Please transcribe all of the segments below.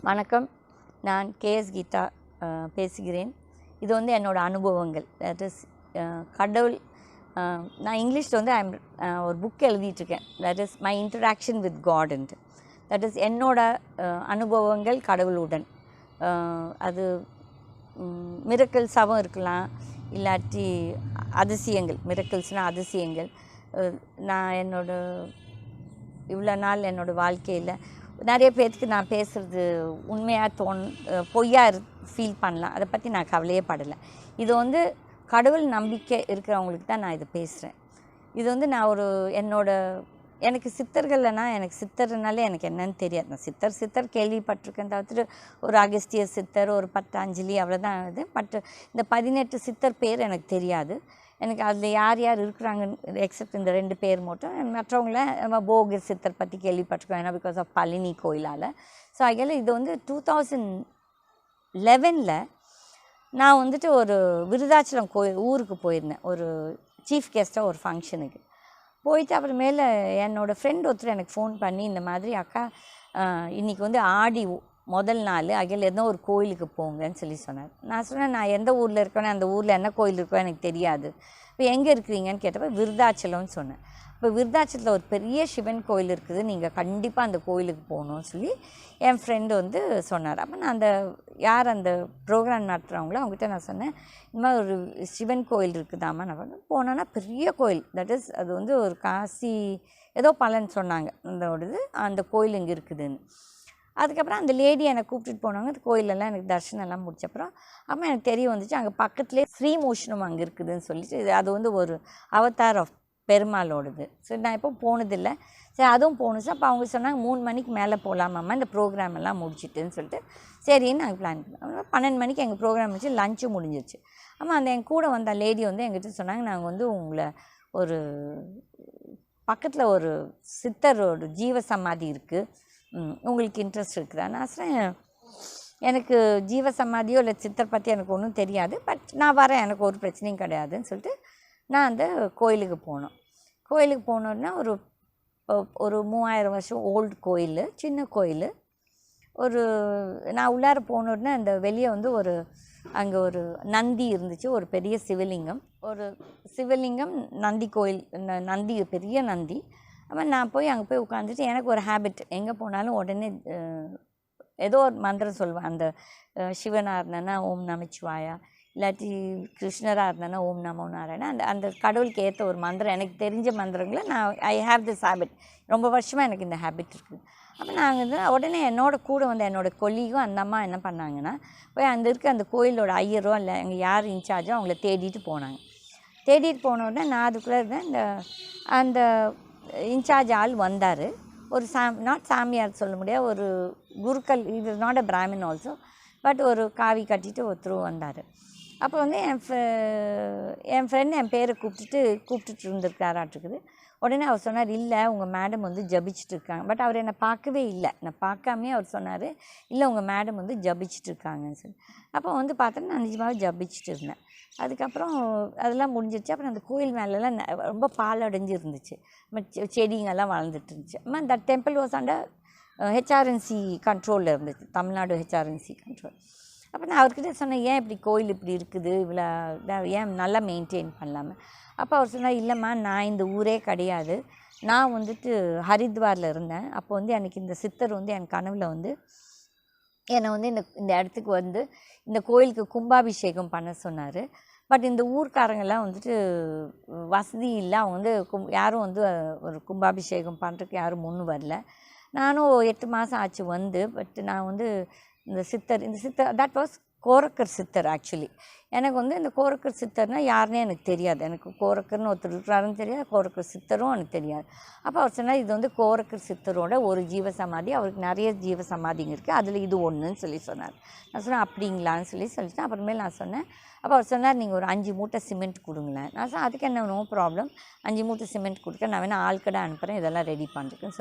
வணக்கம், நான் கேஎஸ் கீதா பேசுகிறேன். இது வந்து என்னோடய அனுபவங்கள். தட் இஸ் கடவுள். நான் இங்கிலீஷில் வந்து ஒரு புக் எழுதிட்டுருக்கேன். That is my interaction with காட்ன்ட்டு. தட் இஸ் என்னோட அனுபவங்கள் கடவுளுடன். அது மிரக்கிள்ஸாகவும் இருக்கலாம், இல்லாட்டி அதிசயங்கள். மிரக்கிள்ஸ்னால் அதிசயங்கள். நான் இவ்வளோ நாள் என்னோடய வாழ்க்கையில் நிறைய பேர்த்துக்கு நான் பேசுகிறது உண்மையாக பொய்யாக ஃபீல் பண்ணலாம். அதை பற்றி நான் கவலையே படலை. இது வந்து கடவுள் நம்பிக்கை இருக்கிறவங்களுக்கு தான் நான் இதை பேசுகிறேன். இது வந்து நான் எனக்கு சித்தர்கள்னா, எனக்கு சித்தர்னாலே எனக்கு என்னன்னு தெரியாது. நான் சித்தர் கேள்விப்பட்டிருக்கேன். தவிர்த்து ஒரு அகஸ்திய சித்தர், ஒரு பத்தாஞ்சலி, அவ்வளோதான் இது. பட் இந்த 18 சித்தர் பேர் எனக்கு தெரியாது. எனக்கு அதில் யார் யார் இருக்கிறாங்கன்னு எக்ஸப்ட் இந்த 2 பேர் மட்டும். மற்றவங்கள நம்ம போகர் சித்தர் பற்றி கேள்விப்பட்டிருக்கோம், ஏன்னா பிகாஸ் ஆஃப் பழனி கோயிலால். ஸோ அதில் இது வந்து 2011 நான் வந்துட்டு ஒரு விருதாச்சலம் ஊருக்கு போயிருந்தேன், ஒரு சீஃப் கெஸ்ட்டாக ஒரு ஃபங்க்ஷனுக்கு போயிட்டு. அப்புறமேல என்னோடய ஃப்ரெண்ட் ஒருத்தர் எனக்கு ஃபோன் பண்ணி, இந்த மாதிரி அக்கா இன்றைக்கி வந்து ஆடி முதல் நாள் அகில் எதோ ஒரு கோயிலுக்கு போங்கன்னு சொன்னார். நான் சொன்னேன், நான் எந்த ஊரில் இருக்கேனோ அந்த ஊரில் என்ன கோயில் இருக்கோ எனக்கு தெரியாது. இப்போ எங்கே இருக்கிறீங்கன்னு கேட்டப்போ விருதாச்சலம்னு சொன்னேன். இப்போ விருதாச்சலத்தில் ஒரு பெரிய சிவன் கோயில் இருக்குது, நீங்கள் கண்டிப்பாக அந்த கோயிலுக்கு போகணும்னு சொல்லி என் ஃப்ரெண்டு வந்து சொன்னார். அப்போ நான் யார் அந்த ப்ரோக்ராம் நடத்துகிறவங்களோ அவங்ககிட்ட நான் சொன்னேன், இந்த மாதிரி ஒரு சிவன் கோயில் இருக்குதாம்மா. நான் போனோன்னா பெரிய கோயில். தட் இஸ் அது வந்து ஒரு காசி ஏதோ பலன் சொன்னாங்க அந்த கோயில் இங்கே இருக்குதுன்னு. அதுக்கப்புறம் அந்த லேடி என்னை கூப்பிட்டுட்டு போனாங்க. அந்த கோயிலெல்லாம் எனக்கு தரிசனம்லாம் முடிச்சப்பறம் அப்போ எனக்கு தெரிய வந்துச்சு, அங்கே பக்கத்துலேயே ஸ்ரீமோஷனம் அங்கே இருக்குதுன்னு சொல்லிட்டு. அது வந்து ஒரு அவதார் ஆஃப் பெருமாளோடது. சரி, நான் எப்போ போனதில்லை. சரி, அதுவும் போணுச்சு. அப்போ அவங்க சொன்னாங்க 3 மணிக்கு மேலே போகலாமாம்மா, இந்த ப்ரோக்ராம் எல்லாம் முடிச்சுட்டுன்னு சொல்லிட்டு. சரின்னு நாங்கள் பிளான் பண்ணோம். 12 மணிக்கு எங்கள் ப்ரோக்ராம் முடிச்சு லஞ்சு முடிஞ்சிச்சு. ஆமாம், என் கூட வந்த லேடி வந்து எங்கிட்ட சொன்னாங்க, நாங்கள் வந்து உங்களை ஒரு பக்கத்தில் ஒரு சித்தரோட ஜீவ சமாதி இருக்குது, உங்களுக்கு இன்ட்ரெஸ்ட் இருக்குதா? நான் சொன்னேன், எனக்கு ஜீவ சமாதியோ இல்லை சித்தர் பற்றி எனக்கு ஒன்றும் தெரியாது, பட் நான் வரேன், எனக்கு ஒரு பிரச்சனையும் கிடையாதுன்னு சொல்லிட்டு நான் அந்த கோயிலுக்கு போனோம். கோயிலுக்கு போனோன்னா ஒரு 3000 வருஷம் ஓல்டு கோயில், சின்ன கோயில். நான் உள்ளார போனோடனே அந்த வெளியே வந்து அங்கே ஒரு நந்தி இருந்துச்சு, ஒரு பெரிய சிவலிங்கம் நந்தி கோயில், நந்தி பெரிய நந்தி. அப்போ நான் அங்கே போய் உட்காந்துட்டு, எனக்கு ஒரு ஹேபிட், எங்கே போனாலும் உடனே ஏதோ ஒரு மந்திரம் சொல்லுவேன். அந்த சிவனாக இருந்தேன்னா ஓம் நமச்சிவாயா, இல்லாட்டி கிருஷ்ணராக இருந்தேன்னா ஓம் நமோ நாராயணா. அந்த கடவுளுக்கு ஏற்ற ஒரு மந்திரம், எனக்கு தெரிஞ்ச மந்திரங்களை ஐ ஹேவ் திஸ் ஹேபிட். ரொம்ப வருஷமாக எனக்கு இந்த ஹேபிட் இருக்குது. அப்போ நாங்கள் உடனே கூட வந்து என்னோடய கொல்லியும் அந்த அம்மா என்ன பண்ணாங்கன்னா, போய் அந்த கோயிலோட ஐயரோ இல்லை அங்கே யார் இன்சார்ஜோ அவங்கள தேடிட்டு போனாங்க. தேடிட்டு போனோடனே நான் அதுக்குள்ளே இருந்தேன். அந்த இன்சார்ஜ் ஆள் வந்தார். ஒரு நாட் சாமியார் சொல்ல முடியாது, ஒரு குருக்கள். இது not a Brahmin also, but ஒரு காவி கட்டிட்டு ஒருத்தர் வந்தார். அப்போ வந்து என் ஃப்ரெண்டு என் பேரை கூப்பிட்டுட்டு இருந்திருக்காராட்டுருக்குது. உடனே அவர் சொன்னார், இல்லை உங்கள் மேடம் வந்து ஜபிச்சுட்டு இருக்காங்க. பட் அவர் என்னை பார்க்கவே இல்லை. நான் பார்க்காமே அவர் சொன்னார், இல்லை உங்கள் மேடம் வந்து ஜபிச்சுட்டு இருக்காங்கன்னு சொல்லி. அப்போ வந்து பார்த்தோன்னா நான் நிஜமாகவே ஜபிச்சுட்டு இருந்தேன். அதுக்கப்புறம் அதெல்லாம் முடிஞ்சிருச்சு. அப்புறம் அந்த கோயில் மேலெலாம் ரொம்ப பாலடைஞ்சு இருந்துச்சு, செடிங்கெல்லாம் வளர்ந்துட்டு இருந்துச்சு. அந்த டெம்பிள் வாஸ் அண்டர் ஹெச்ஆர்என்சி கண்ட்ரோலில் இருந்துச்சு, தமிழ்நாடு ஹெச்ஆர்என்சி கண்ட்ரோல். அப்போ நான் அவர்கிட்ட சொன்னேன், ஏன் இப்படி கோயில் இப்படி இருக்குது, இவ்வளோ ஏன் நல்லா மெயின்டைன் பண்ணலாமல். அப்போ அவர் சொன்னார், இல்லைம்மா நான் இந்த ஊரே கிடையாது, நான் வந்துட்டு ஹரித்வாரில் இருந்தேன். அப்போ வந்து எனக்கு இந்த சித்தர் வந்து என் கனவில் வந்து என்னை வந்து இந்த இடத்துக்கு வந்து இந்த கோயிலுக்கு கும்பாபிஷேகம் பண்ண சொன்னார். பட் இந்த ஊர்க்காரங்கெல்லாம் வந்துட்டு வசதி இல்லை, அவங்க வந்து யாரும் வந்து ஒரு கும்பாபிஷேகம் பண்ணுறதுக்கு யாரும் முன்னு வரல. நானும் 8 மாதம் ஆச்சு வந்து. பட் நான் வந்து இந்த சித்தர் தட் வாஸ் கோரக்கர் சித்தர். ஆக்சுவலி எனக்கு வந்து இந்த கோரக்கர் சித்தர்னால் யாருன்னே எனக்கு தெரியாது. எனக்கு கோரக்கர்னு ஒருத்தர் இருக்கிறாருன்னு தெரியாது, கோரக்கர் சித்தரும் எனக்கு தெரியாது. அப்போ அவர் சொன்னார், இது வந்து கோரக்கர் சித்தரோட ஒரு ஜீவசமாதி, அவருக்கு நிறைய ஜீவசமாதிங்க இருக்குது, அதில் இது ஒன்றுன்னு சொல்லி சொன்னார். நான் சொன்னேன், அப்படிங்களான்னு சொல்லிட்டேன். அப்புறமேல் நான் சொன்னேன், அப்போ அவர் சொன்னார், நீங்கள் ஒரு 5 மூட்டை சிமெண்ட் கொடுங்களேன். நான் சொன்னேன், அதுக்கு என்ன, நோ ப்ராப்ளம், 5 மூட்டை சிமெண்ட் கொடுக்க நான் வேணால் ஆள்கடை அனுப்புகிறேன், இதெல்லாம் ரெடி பண்ணுறேன்னு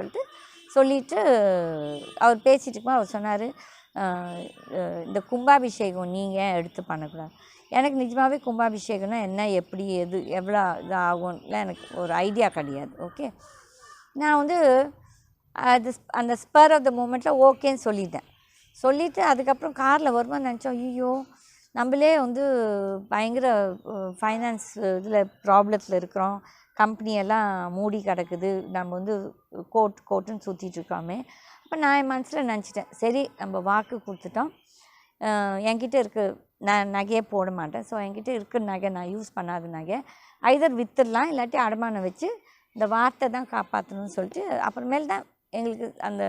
சொல்லிவிட்டு அவர் பேசிகிட்டு இருக்கும்போது அவர் சொன்னார், இந்த கும்பாபிஷேகம் நீங்கள் ஏன் எடுத்து பண்ணக்கூடாது. எனக்கு நிஜமாகவே கும்பாபிஷேகம்னா என்ன, எப்படி, எவ்வளோ இது ஆகும்ல எனக்கு ஒரு ஐடியா கிடையாது. ஓகே, நான் வந்து அந்த ஸ்பர் ஆஃப் த மூமெண்ட்டில் ஓகேன்னு சொல்லிவிட்டு அதுக்கப்புறம் காரில் வரும்போது நினச்சோம், ஐயோ நம்மளே வந்து பயங்கர ஃபைனான்ஸ் இதில் ப்ராப்ளத்தில் இருக்கிறோம், கம்பெனியெல்லாம் மூடி கிடக்குது, நம்ம வந்து கோட்டுன்னு சுற்றிட்டுருக்கோமே. அப்போ நான் என் மனசில் நினச்சிட்டேன், சரி நம்ம வாக்கு கொடுத்துட்டோம், என்கிட்ட நான் நகையே போட மாட்டேன், ஸோ என்கிட்ட இருக்கிற நகை நான் யூஸ் பண்ணாத நகை ஐதர் விற்றுடலாம், இல்லாட்டி அடமானம் வச்சு இந்த வார்த்தை தான் காப்பாற்றணும்னு சொல்லிட்டு அப்புறமேல் தான் எங்களுக்கு அந்த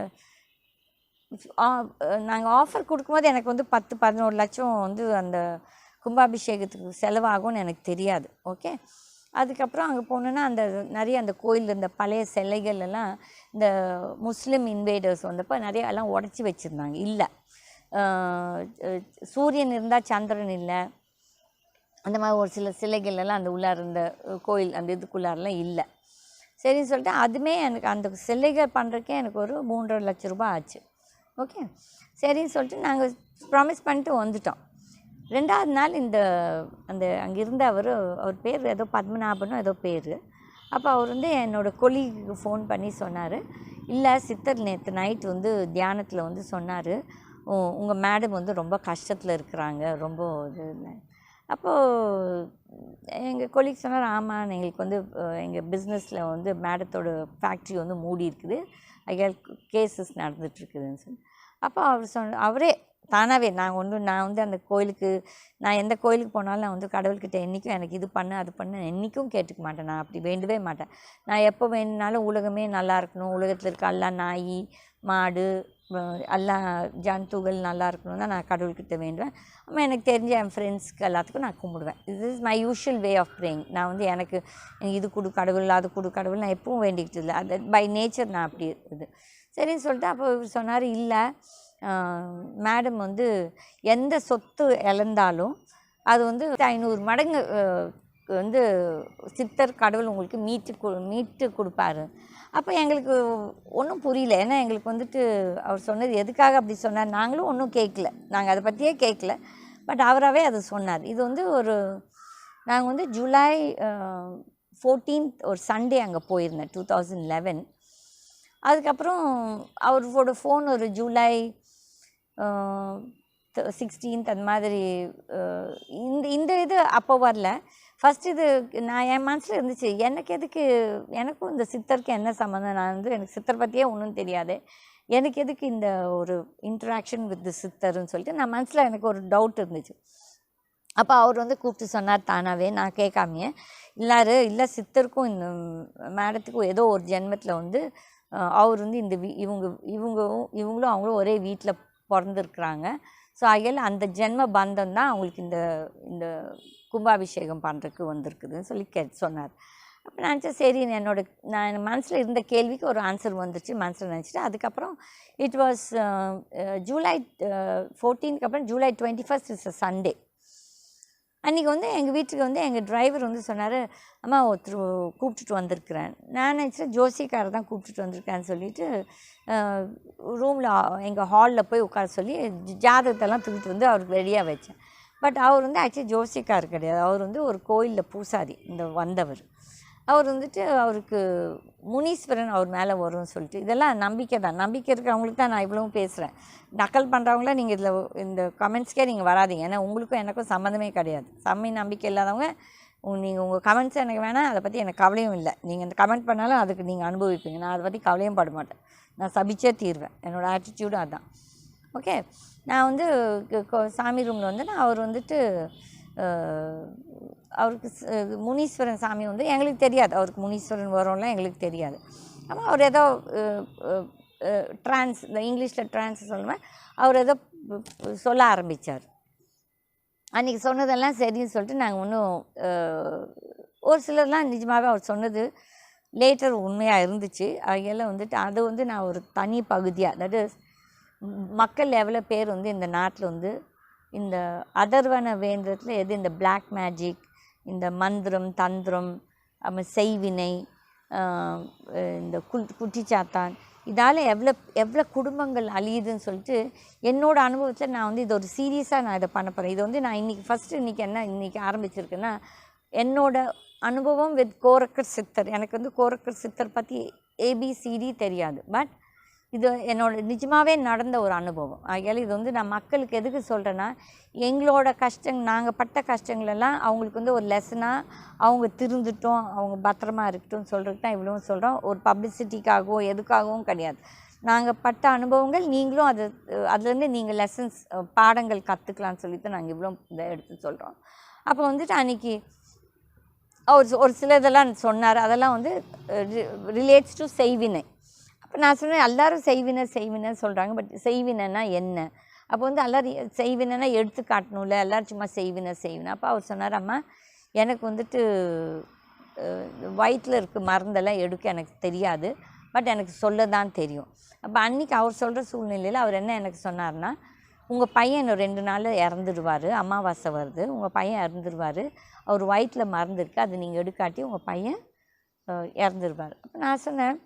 நாங்கள் ஆஃபர் கொடுக்கும்போது எனக்கு வந்து 10-11 லட்சம் வந்து அந்த கும்பாபிஷேகத்துக்கு செலவாகும்னு எனக்கு தெரியாது. ஓகே, அதுக்கப்புறம் அங்கே போனோன்னா நிறைய அந்த கோயிலில் இருந்த பழைய சிலைகள் எல்லாம் இந்த முஸ்லீம் இன்வேடர்ஸ் வந்தப்போ நிறைய எல்லாம் உடச்சி வச்சுருந்தாங்க. இல்லை, சூரியன் இருந்தால் சந்திரன் இல்லை, அந்த மாதிரி ஒரு சில சிலைகள் எல்லாம் அந்த உள்ளார இருந்த கோயில் அந்த இதுக்குள்ளாரெலாம் இல்லை. சரின்னு சொல்லிட்டு அதுவுமே எனக்கு அந்த சிலைகள் பண்ணுறதுக்கே எனக்கு ஒரு 3.5 லட்ச ரூபாய் ஆச்சு. ஓகே, சரின்னு சொல்லிட்டு நாங்கள் ப்ராமிஸ் பண்ணிட்டு வந்துட்டோம். 2வது நாள் அந்த அங்கே இருந்த அவர் பேர் ஏதோ பத்மநாபனோ ஏதோ பேர். அப்போ அவர் வந்து என்னோடய கொலீக்கு ஃபோன் பண்ணி சொன்னார், இல்லை சித்தர் நேற்று நைட் வந்து தியானத்தில் வந்து சொன்னார், உங்கள் மேடம் வந்து ரொம்ப கஷ்டத்தில் இருக்கிறாங்க, ரொம்ப இது இல்லை. அப்போது எங்கள் கொலீக் சொன்னார், ஆமாம் எங்களுக்கு வந்து எங்கள் பிஸ்னஸில் வந்து மேடத்தோட ஃபேக்ட்ரி வந்து மூடி இருக்குது, ஐயால் கேசஸ் நடந்துகிட்ருக்குதுன்னு சொல்லி. அப்போ அவரே தானாகவே நான் வந்து அந்த கோயிலுக்கு, நான் எந்த கோயிலுக்கு போனாலும் நான் வந்து கடவுள்கிட்ட என்றைக்கும் எனக்கு இது பண்ணு அது பண்ணு என்றைக்கும் கேட்டுக்க மாட்டேன், நான் அப்படி வேண்டவே மாட்டேன். நான் எப்போ வேணுனாலும் உலகமே நல்லா இருக்கணும், உலகத்தில் இருக்க எல்லா நாய் மாடு எல்லா ஜந்துகள் நல்லா இருக்கணும் தான் நான் கடவுள்கிட்ட வேண்டுவேன். அம்மா எனக்கு தெரிஞ்ச என் ஃப்ரெண்ட்ஸ்க்கு எல்லாத்துக்கும் நான் கும்பிடுவேன். இது is my usual way of praying. நான் வந்து எனக்கு இது கொடு கடவுள் அது கொடு கடவுள் நான் எப்பவும் வேண்டிக்கிட்டு இல்லை, அது பை நேச்சர் நான் அப்படி இருக்குது. சரின்னு சொல்லிட்டு அப்போ சொன்னார், இல்லை மேடம் வந்து எந்த சொத்து இழந்தாலும் அது வந்து 500 மடங்கு வந்து சித்தர் கடவுள் உங்களுக்கு மீட்டு கொடுப்பாரு. அப்போ எங்களுக்கு ஒன்றும் புரியல, ஏன்னா எங்களுக்கு வந்துட்டு அவர் சொன்னது எதுக்காக அப்படி சொன்னார், நாங்களும் ஒன்றும் கேட்கல, நாங்கள் அதை பற்றியே கேட்கல. பட் அவராகவே அது சொன்னார். இது வந்து நாங்கள் வந்து ஜூலை 14th ஒரு சண்டே அங்கே போயிருந்தேன் 2011. அதுக்கப்புறம் அவரோட ஃபோன் ஒரு ஜூலை 16th அந்த மாதிரி இந்த இது அப்போ வரல. ஃபஸ்ட் இது நான் என் மனசில் இருந்துச்சு, எனக்கும் இந்த சித்தருக்கு என்ன சம்மந்தம், நான் வந்து எனக்கு சித்தர் பற்றியே ஒன்றும் தெரியாது, எனக்கு எதுக்கு இந்த ஒரு இன்ட்ராக்ஷன் வித் தி சித்தர்னு சொல்லிட்டு நான் மனசில் எனக்கு ஒரு டவுட் இருந்துச்சு. அப்போ அவர் வந்து கூப்பிட்டு சொன்னார் தானாகவே, நான் கேட்காமையே, இல்லை சித்தருக்கும் இந்த மேடத்துக்கும் ஏதோ ஒரு ஜென்மத்தில் வந்து அவர் வந்து இவங்களும் அவங்களும் ஒரே வீட்டில் பிறந்திருக்கிறாங்க, ஸோ அதில் அந்த ஜென்ம பந்தம் தான் அவங்களுக்கு இந்த கும்பாபிஷேகம் பண்ணுறதுக்கு வந்திருக்குதுன்னு சொல்லி சொன்னார். அப்போ நான் நினச்சேன், சரி நான் என் மனசில் இருந்த கேள்விக்கு ஒரு ஆன்சர் வந்துச்சு மனசில் நினச்சிட்டு. அதுக்கப்புறம் இட் வாஸ் ஜூலை 14க்கு அப்புறம் July 21st is a Sunday. அன்றைக்கி வந்து எங்கள் வீட்டுக்கு வந்து எங்கள் டிரைவர் வந்து சொன்னார், அம்மா ஒருத்தர் கூப்பிட்டுட்டு வந்திருக்கிறேன். நான் நினச்சேன் ஜோசிக்காரை தான் கூப்பிட்டுட்டு வந்திருக்கேன்னு சொல்லிவிட்டு ரூமில் எங்கள் ஹாலில் போய் உட்கார சொல்லி ஜாதகத்தெல்லாம் தூக்கிட்டு வந்து அவருக்கு ரெடியாக வச்சேன். பட் அவர் வந்து ஆக்சுவலி ஜோசிக்கார் கிடையாது, அவர் வந்து ஒரு கோயிலில் பூசாரி வந்தவர். அவர் வந்துட்டு அவருக்கு முனீஸ்வரன் அவர் மேலே வரும்னு சொல்லிட்டு, இதெல்லாம் நம்பிக்கை தான். நம்பிக்கை இருக்கிறவங்களுக்கு தான் நான் இவ்வளவும் பேசுகிறேன். நக்கல் பண்ணுறவங்கள நீங்கள் இதில் இந்த கமெண்ட்ஸ்க்கே நீங்கள் வராதீங்க. ஏன்னா உங்களுக்கும் எனக்கும் சம்மந்தமே கிடையாது. சாமி நம்பிக்கை இல்லாதவங்க நீங்கள் உங்கள் கமெண்ட்ஸ் எனக்கு வேணாம், அதை பற்றி எனக்கு கவலையும் இல்லை. நீங்கள் இந்த கமெண்ட் பண்ணாலும் அதுக்கு நீங்கள் அனுபவிப்பீங்க. நான் அதை பற்றி கவலையும் பட மாட்டேன். நான் சபிச்சே தீர்வேன். என்னோடய ஆட்டிடியூடும் அதுதான். ஓகே, நான் வந்து சாமி ரூமில் வந்து அவர் வந்துட்டு அவருக்கு முனீஸ்வரன் சாமி வந்து எங்களுக்கு தெரியாது. அவருக்கு முனீஸ்வரன் வரும்லாம் எங்களுக்கு தெரியாது. அப்போ அவர் ஏதோ ட்ரான்ஸ், இந்த இங்கிலீஷில் ட்ரான்ஸ் சொல்லுவேன், அவர் ஏதோ சொல்ல ஆரம்பித்தார். அன்றைக்கி சொன்னதெல்லாம் சரின்னு சொல்லிட்டு நாங்கள் ஒன்றும் ஒரு சிலர்லாம் நிஜமாகவே அவர் சொன்னது லேட்டர் உண்மையாக இருந்துச்சு. அவையெல்லாம் வந்துட்டு அது வந்து நான் ஒரு தனி பகுதியாக, அதாவது மக்கள் எவ்வளோ பேர் வந்து இந்த நாட்டில் வந்து இந்த அதர்வன வேந்தத்தில் எது இந்த பிளாக் மேஜிக், இந்த மந்திரம் தந்திரம், செய்வினை, இந்த குட்டிச்சாத்தான், இதால் எவ்வளோ குடும்பங்கள் அழியுதுன்னு சொல்லிட்டு என்னோடய அனுபவத்தில் நான் வந்து இது ஒரு சீரியஸாக நான் இதை பண்ண போகிறேன். இது வந்து நான் இன்றைக்கி ஆரம்பிச்சிருக்கேன்னா என்னோடய அனுபவம் வித் கோரக்கர் சித்தர். எனக்கு வந்து கோரக்கர் சித்தர் பற்றி ஏபிசிடி தெரியாது, பட் இது நிஜமாகவே நடந்த ஒரு அனுபவம். ஆகையால் இது வந்து நான் மக்களுக்கு எதுக்கு சொல்கிறேன்னா, எங்களோட நாங்கள் பட்ட கஷ்டங்களெல்லாம் அவங்களுக்கு வந்து ஒரு லெசனாக அவங்க திருந்துட்டோம், அவங்க பத்திரமா இருக்கட்டும் சொல்கிறதுக்கு தான் இவ்வளவும் சொல்கிறோம். ஒரு பப்ளிசிட்டிக்காகவோ எதுக்காகவும் கிடையாது. நாங்கள் பட்ட அனுபவங்கள் நீங்களும் அதுலேருந்து நீங்கள் லெசன்ஸ் பாடங்கள் கற்றுக்கலான்னு சொல்லிட்டு நாங்கள் இவ்வளோ இதை எடுத்து சொல்கிறோம். அப்போ வந்துட்டு அன்றைக்கி ஒரு சில இதெல்லாம் சொன்னார். அதெல்லாம் வந்து ரிலேட்ஸ் டு செய்வினை. அப்போ நான் சொன்னேன், எல்லோரும் செய்வினை சொல்கிறாங்க, பட் செய்வினைன்னா என்ன? அப்போ வந்து எல்லோரும் செய்வினைன்னா எடுத்து காட்டணும்ல, எல்லோரும் சும்மா செய்வினை. அப்போ அவர் சொன்னார், அம்மா எனக்கு வந்துட்டு வயிற்றில் இருக்க மருந்தெல்லாம் எடுக்க எனக்கு தெரியாது, பட் எனக்கு சொல்ல தான் தெரியும். அப்போ அன்றைக்கி அவர் சொல்கிற சூழ்நிலையில் அவர் என்ன எனக்கு சொன்னார்னா, உங்கள் பையன் இன்னும் 2 நாளில் இறந்துடுவார், அமாவாசை வருது, உங்கள் பையன் இறந்துடுவார், அவர் வயிற்றில் மருந்து இருக்குது, அது நீங்கள் எடுக்காட்டி உங்கள் பையன் இறந்துடுவார். அப்போ நான் சொன்னேன்,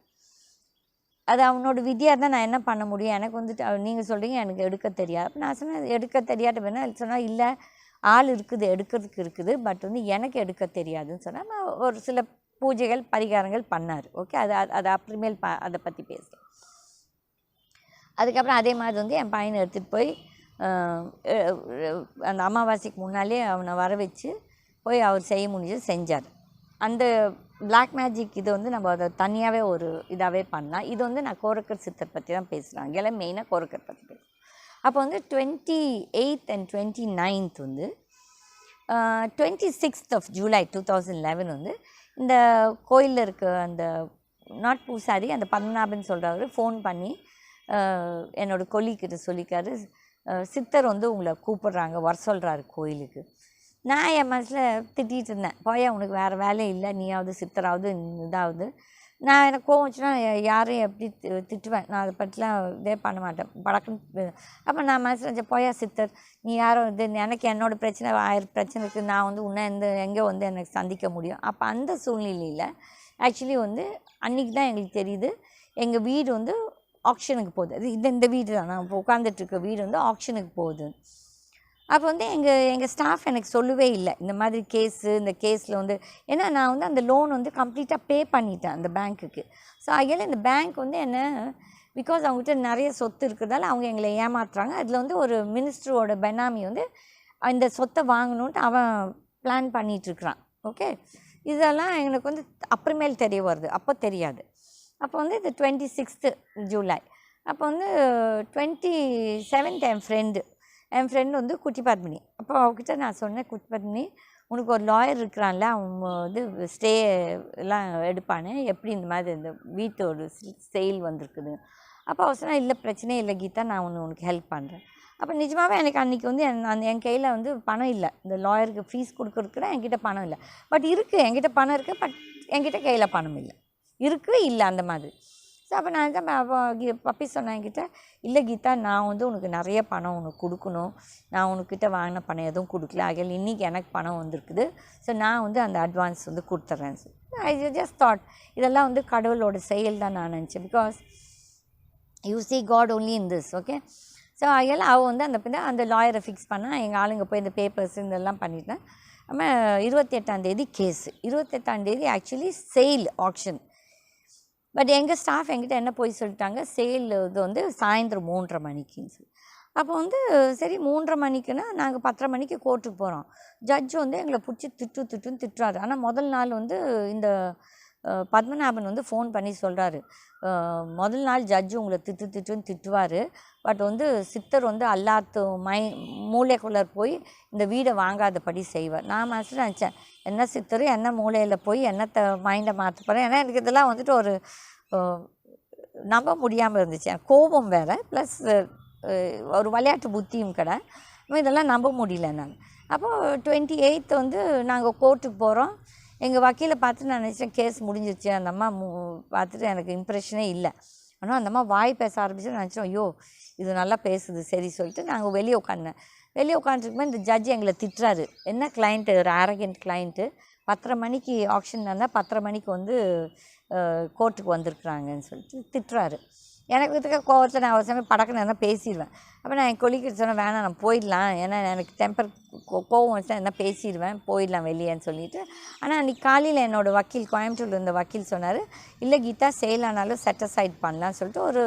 அது அவனோட விதியாக தான் நான் என்ன பண்ண முடியும், எனக்கு வந்துட்டு நீங்கள் சொல்கிறீங்க எனக்கு எடுக்க தெரியாது. அப்போ நான் சொன்னேன், எடுக்க தெரியாத வேணால் சொன்னால், இல்லை ஆள் இருக்குது எடுக்கிறதுக்கு இருக்குது, பட் வந்து எனக்கு எடுக்க தெரியாதுன்னு சொன்னால் நான் ஒரு சில பூஜைகள் பரிகாரங்கள் பண்ணார். ஓகே, அது அப்புறமேல் அதை பற்றி பேசுகிறேன். அதுக்கப்புறம் அதே மாதிரி வந்து என் பையனை எடுத்துகிட்டு போய் அந்த அமாவாசைக்கு முன்னாலே அவனை வர வச்சு போய் அவர் செய்ய முடிஞ்சது செஞ்சார். அந்த பிளாக் மேஜிக் இது வந்து நம்ம அதை தனியாகவே ஒரு இதாகவே பண்ணலாம். இது வந்து நான் கோரக்கர் சித்தர் பற்றி தான் பேசுகிறேன். அங்கெல்லாம் மெயினாக கோரக்கர் பற்றி பேசுகிறேன். அப்போ வந்து 28th and 29th வந்து 26th of July 2011 வந்து இந்த கோயிலில் இருக்க அந்த நாட் பூசாரி அந்த பத்மநாபன் சொல்கிறவர் ஃபோன் பண்ணி என்னோடய கொல்லிக்கிட்ட சொல்லிக்காரு, சித்தர் வந்து உங்களை கூப்பிட்றாங்க, வர சொல்கிறாரு கோயிலுக்கு. நான் என் மனசில் திட்டிகிட்டு இருந்தேன், போயா உனக்கு வேறு வேலை இல்லை, நீயாவது சித்தராவது இதாவது. நான் எனக்கு கோவம் வச்சுன்னா யாரையும் எப்படி திட்டுவேன், நான் அதை பற்றிலாம் இதே பண்ண மாட்டேன் பழக்கம். அப்போ நான் மனசில் போயா சித்தர், நீ யாரும் இது எனக்கு என்னோடய பிரச்சனை 1000 பிரச்சனை இருக்குது, நான் வந்து உன்னை எங்கே வந்து எனக்கு சந்திக்க முடியும். அப்போ அந்த சூழ்நிலையில் ஆக்சுவலி வந்து அன்றைக்கி தான் எங்களுக்கு தெரியுது, எங்கள் வீடு வந்து ஆக்ஷனுக்கு போகுது. அது இந்த வீடு தான், நான் இப்போ உட்காந்துட்ருக்க வீடு வந்து ஆக்ஷனுக்கு போகுது. அப்போ வந்து எங்கள் ஸ்டாஃப் எனக்கு சொல்லவே இல்லை இந்த மாதிரி இந்த கேஸில் வந்து, ஏன்னா நான் வந்து அந்த லோன் வந்து கம்ப்ளீட்டாக பே பண்ணிட்டேன் அந்த பேங்க்குக்கு. ஸோ அதில் இந்த பேங்க் வந்து என்ன, பிகாஸ் அவங்ககிட்ட நிறைய சொத்து இருக்கிறதால அவங்க எங்களை ஏமாத்துறாங்க. அதில் வந்து ஒரு மினிஸ்டரோட பெனாமி வந்து இந்த சொத்தை வாங்கணுன்ட்டு அவன் பிளான் பண்ணிகிட்ருக்குறான். ஓகே, இதெல்லாம் எனக்கு வந்து அப்புறமேல் தெரிய வருது, அப்போ தெரியாது. அப்போ வந்து இது 26th July. அப்போ வந்து 27th என் ஃப்ரெண்டு வந்து குட்டி பத்மினி. அப்போ அவகிட்ட நான் சொன்னேன், குட்டி பத்மினி உனக்கு ஒரு லாயர் இருக்கிறான்ல, அவன் வந்து ஸ்டே எல்லாம் எடுப்பானே, எப்படி இந்த மாதிரி இந்த வீட்டோட சேல் வந்திருக்குது. அப்போ அவள் சொன்னால், இல்லை பிரச்சனையே இல்லை கீதா, நான் உனக்கு ஹெல்ப் பண்ணுறேன். அப்போ நிஜமாகவே எனக்கு அன்றைக்கி வந்து என் கையில் வந்து பணம் இல்லை, இந்த லாயருக்கு ஃபீஸ் கொடுக்குறதுக்கு என்கிட்ட பணம் இல்லை. பட் இருக்குது, என்கிட்ட பணம் இருக்குது, பட் என்கிட்ட கையில் பணம் இல்லை, இருக்குது இல்லை அந்த மாதிரி. ஸோ அப்போ நான் தான் பப்பி சொன்னேன் என்கிட்ட, இல்லை கீதா நான் வந்து உனக்கு நிறைய பணம் உனக்கு கொடுக்கணும், நான் உனக்கிட்ட வாங்கின பணம் எதுவும் கொடுக்கல, ஆகையால் இன்றைக்கி எனக்கு பணம் வந்திருக்குது, ஸோ நான் வந்து அந்த அட்வான்ஸ் வந்து கொடுத்துட்றேன். ஐ ஜஸ்ட் தாட் இதெல்லாம் வந்து கடவுளோட செயல் தான் நான் நினச்சேன். Because you see God only in this. Okay, so ஆகையால் அவள் வந்து அந்த லாயரை ஃபிக்ஸ் பண்ணால் எங்கள் ஆளுங்க போய் இந்த பேப்பர்ஸ் இதெல்லாம் பண்ணிட்டேன். நம்ம 28ஆந்தேதி கேஸு, 28ஆந்தேதி ஆக்சுவலி சேல் ஆக்ஷன். பட் எங்கள் ஸ்டாஃப் என்கிட்ட என்ன போய் சொல்லிட்டாங்க, சேல் இது வந்து சாயந்தரம் 3:30 மணிக்குன்னு சொல்லி. அப்போ வந்து சரி 3:30 மணிக்குன்னா நாங்கள் 10:30 மணிக்கு கோர்ட்டுக்கு போகிறோம். ஜட்ஜ் வந்து எங்களை பிடிச்சி திட்டுன்னு திட்டுறாரு. ஆனால் முதல் நாள் வந்து இந்த பத்மநாபன் வந்து ஃபோன் பண்ணி சொல்கிறாரு, முதல் நாள் ஜட்ஜு உங்களை திட்டுன்னு திட்டுவார், பட் வந்து சித்தர் வந்து அல்லாத்து மூளைக்குள்ளே போய் இந்த வீடை வாங்காதபடி செய்வார். நான் மனசில் நினச்சேன், என்ன சித்தர் என்ன மூளையில் போய் என்னத்தை மைண்டை மாற்ற போகிறேன். ஏன்னா எனக்கு இதெல்லாம் வந்துட்டு ஒரு நம்ப முடியாமல் இருந்துச்சு. எனக்கு கோபம் வேறு ப்ளஸ் ஒரு விளையாட்டு புத்தியும் கடை, இதெல்லாம் நம்ப முடியல நான். அப்போது 28 வந்து நாங்கள் கோர்ட்டுக்கு போகிறோம். எங்கள் வக்கீலை பார்த்து நான் நினச்சேன் கேஸ் முடிஞ்சிருச்சு. அந்த அம்மா பார்த்துட்டு எனக்கு இம்ப்ரெஷனே இல்லை. ஆனால் அந்த அம்மா வாய் பேச ஆரம்பிச்சு நினச்சோம், ஐயோ இது நல்லா பேசுது சரி சொல்லிட்டு நாங்கள் வெளியே உட்காந்தேன். வெளியே உட்காந்துருக்கும்போது இந்த ஜட்ஜ் எங்களை திட்டுறாரு. என்ன கிளைண்ட்டு, ஒரு அரகென்ட் கிளைண்ட்டு 10:30 மணிக்கு ஆக்ஷன் இருந்தால் 10:30 மணிக்கு வந்து கோர்ட்டுக்கு வந்திருக்குறாங்கன்னு சொல்லிட்டு திட்டுறாரு. எனக்கு இதுக்கு கோவத்தில் நான் ஒரு சமயம் படக்குன்னு என்ன பேசிடுவேன். அப்போ நான் என் கொலிக்கிட்டு சொன்னேன், வேணாம் நான் போயிடலாம், ஏன்னா எனக்கு டெம்பர் கோவம் வச்சுட்டா என்ன பேசிடுவேன், போயிடலாம் வெளியேன்னு சொல்லிட்டு. ஆனால் அன்றைக்கி காலையில் என்னோடய வக்கீல், கோயம்புத்தூரில் இருந்த வக்கீல் சொன்னார், இல்லை கீதா சேல் ஆனாலும் செட்டிஸ்ஃபைட் பண்ணலான்னு சொல்லிட்டு ஒரு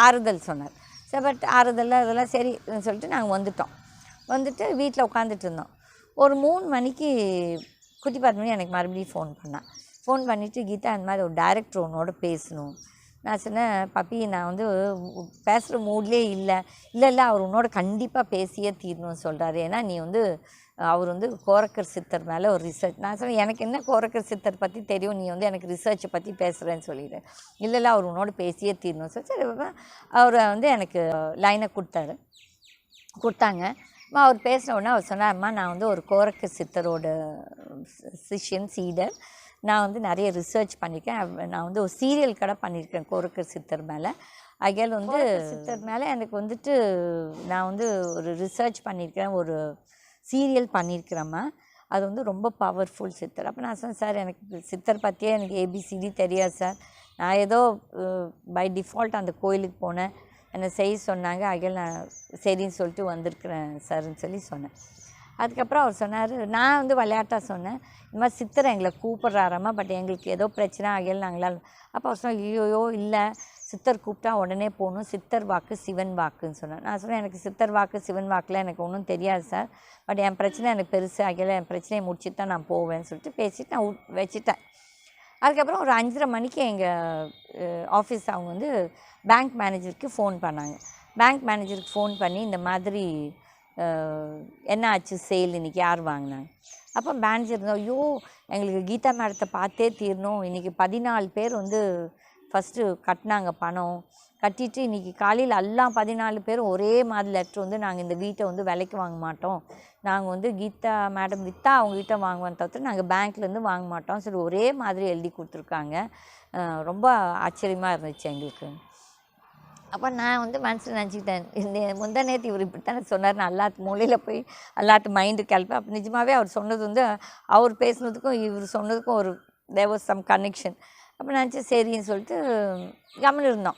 ஆறுதல் சொன்னார். சரி பட் ஆறுதல் அதெல்லாம் சரின்னு சொல்லிட்டு நாங்கள் வந்துட்டு வீட்டில் உட்காந்துட்டு இருந்தோம். ஒரு 3 மணிக்கு குட்டி பாத்மணி எனக்கு மறுபடியும் ஃபோன் பண்ணிவிட்டு, கீதா அந்த மாதிரி ஒரு டைரக்டர் உன்னோட பேசணும். நான் சொன்னேன், பப்பி நான் வந்து பேசுகிற மூட்லேயே இல்லை அவர் உன்னோட கண்டிப்பாக பேசியே தீரணும்னு சொல்கிறாரு. ஏன்னா நீ வந்து அவர் வந்து கோரக்கர் சித்தர் மேலே ஒரு ரிசர்ச். நான் சொன்னேன், எனக்கு என்ன கோரக்கர் சித்தர் பற்றி தெரியும், நீ வந்து எனக்கு ரிசர்ச்சை பற்றி பேசுகிறேன்னு சொல்லிடுறேன். இல்லை அவர் உன்னோட பேசியே தீரணும் சொல்லி சரி அவரை வந்து எனக்கு லைனை கொடுத்தாங்க. அவர் பேசின உடனே அவர் சொன்னார், அம்மா நான் வந்து ஒரு கோரக்கர் சித்தரோட சிஷ்யன் சீடர், நான் வந்து நிறைய ரிசர்ச் பண்ணியிருக்கேன், நான் வந்து ஒரு சீரியல் கடை பண்ணியிருக்கேன் கோரக்கர் சித்தர் மேலே. அகைல் வந்து சித்தர் மேலே எனக்கு வந்துட்டு நான் வந்து ஒரு ரிசர்ச் பண்ணியிருக்கிறேன், ஒரு சீரியல் பண்ணியிருக்கிறேம்மா, அது வந்து ரொம்ப பவர்ஃபுல் சித்தர். அப்போ நான் சொன்னேன், சார் எனக்கு சித்தர் பற்றியே எனக்கு ஏபிசிடி தெரியாது சார், நான் ஏதோ பை டிஃபால்ட் அந்த கோயிலுக்கு போனேன், என்னை செய்ய சொன்னாங்க, அகைல் நான் சரின்னு சொல்லிட்டு வந்திருக்கிறேன் சார்ன்னு சொன்னேன். அதுக்கப்புறம் அவர் சொன்னார், நான் வந்து விளையாட்டாக சொன்னேன், இந்த மாதிரி சித்தர் எங்களை கூப்பிட்றாராம்மா, பட் எங்களுக்கு ஏதோ பிரச்சனை ஆகல நாங்களால். அப்போ அவர் சொன்னால், ஐயோயோ இல்லை சித்தர் கூப்பிட்டா உடனே போகணும், சித்தர் வாக்கு சிவன் வாக்குன்னு சொன்னேன். நான் சொன்னேன், எனக்கு சித்தர் வாக்கு சிவன் வாக்கில் எனக்கு ஒன்றும் தெரியாது சார், பட் என் பிரச்சனை எனக்கு பெருசு ஆகலை, என் பிரச்சனையை முடிச்சுட்டு தான் நான் போவேன்னு சொல்லிட்டு பேசிட்டு நான் வச்சுட்டேன். அதுக்கப்புறம் ஒரு 5:30 மணிக்கு எங்கள் ஆஃபீஸ் அவங்க வந்து பேங்க் மேனேஜருக்கு ஃபோன் பண்ணாங்க. பேங்க் மேனேஜருக்கு ஃபோன் பண்ணி இந்த மாதிரி என்ன ஆச்சு சேல், இன்றைக்கி யார் வாங்கினாங்க. அப்போ மேனேஜர் இருந்தால், ஐயோ எங்களுக்கு கீதா மேடத்தை பார்த்தே தீரணும், இன்றைக்கி 14 பேர் வந்து ஃபஸ்ட்டு கட்டினாங்க, பணம் கட்டிட்டு இன்றைக்கி காலையில் எல்லாம் 14 பேரும் ஒரே மாதிரி லெட்ரு வந்து நாங்கள் இந்த வீட்டை வந்து விலைக்கு வாங்க மாட்டோம், நாங்கள் வந்து கீதா மேடம் விற்றா அவங்ககிட்ட வாங்குவோம் தவிர்த்து நாங்கள் பேங்க்லேருந்து வாங்க மாட்டோம் சரி ஒரே மாதிரி எழுதி கொடுத்துருக்காங்க. ரொம்ப ஆச்சரியமாக இருந்துச்சு எங்களுக்கு. அப்போ நான் வந்து மனசில் நினச்சிக்கிட்டேன், இந்த முந்தா நேற்று இவர் இப்படித்தானே சொன்னார், நான் எல்லாத்து மூலையில் போய் எல்லாத்து மைண்டு கிளப்பேன். அப்போ நிஜமாகவே அவர் சொன்னது வந்து அவர் பேசுனதுக்கும் இவர் சொன்னதுக்கும் ஒரு தேர் வாஸ் சம் கனெக்ஷன். அப்போ நினச்சி சரின்னு சொல்லிட்டு கம்முன்னு இருந்தோம்.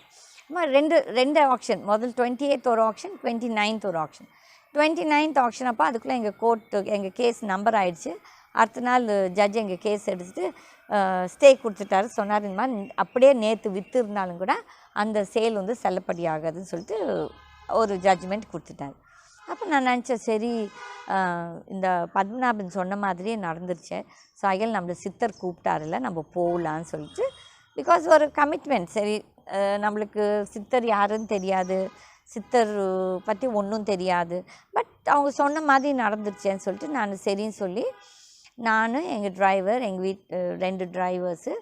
ரெண்டு ஆக்ஷன், முதல் 28th ஒரு ஆக்ஷன், 29th ஒரு ஆக்ஷன். 29th ஆக்ஷன் அப்போ அதுக்குள்ளே எங்கள் கேஸ் நம்பர் ஆகிடுச்சு. அடுத்த நாள் ஜட்ஜ் எங்கள் கேஸ் எடுத்துகிட்டு ஸ்டே கொடுத்துட்டாரு. சொன்னார், இந்த மாதிரி அப்படியே நேற்று விற்று இருந்தாலும் கூட அந்த சேல் வந்து செல்லுபடி ஆகாதுன்னு சொல்லிட்டு ஒரு ஜட்ஜ்மெண்ட் கொடுத்துட்டாரு. அப்போ நான் நினச்சேன், சரி இந்த பத்மநாபன் சொன்ன மாதிரியே நடந்துருச்சு. ஸோ அகைல் நம்மளை சித்தர் கூப்பிட்டாருல, நம்ம போகலான்னு சொல்லிட்டு, பிகாஸ் ஒரு கமிட்மெண்ட். சரி நம்மளுக்கு சித்தர் யாருன்னு தெரியாது, சித்தர் பற்றி ஒன்றும் தெரியாது, பட் அவங்க சொன்ன மாதிரி நடந்துருச்சேன்னு சொல்லிட்டு நான் சரின்னு சொல்லி, நான் எங்கள் டிரைவர், எங்கள் 2 டிரைவர்ஸு,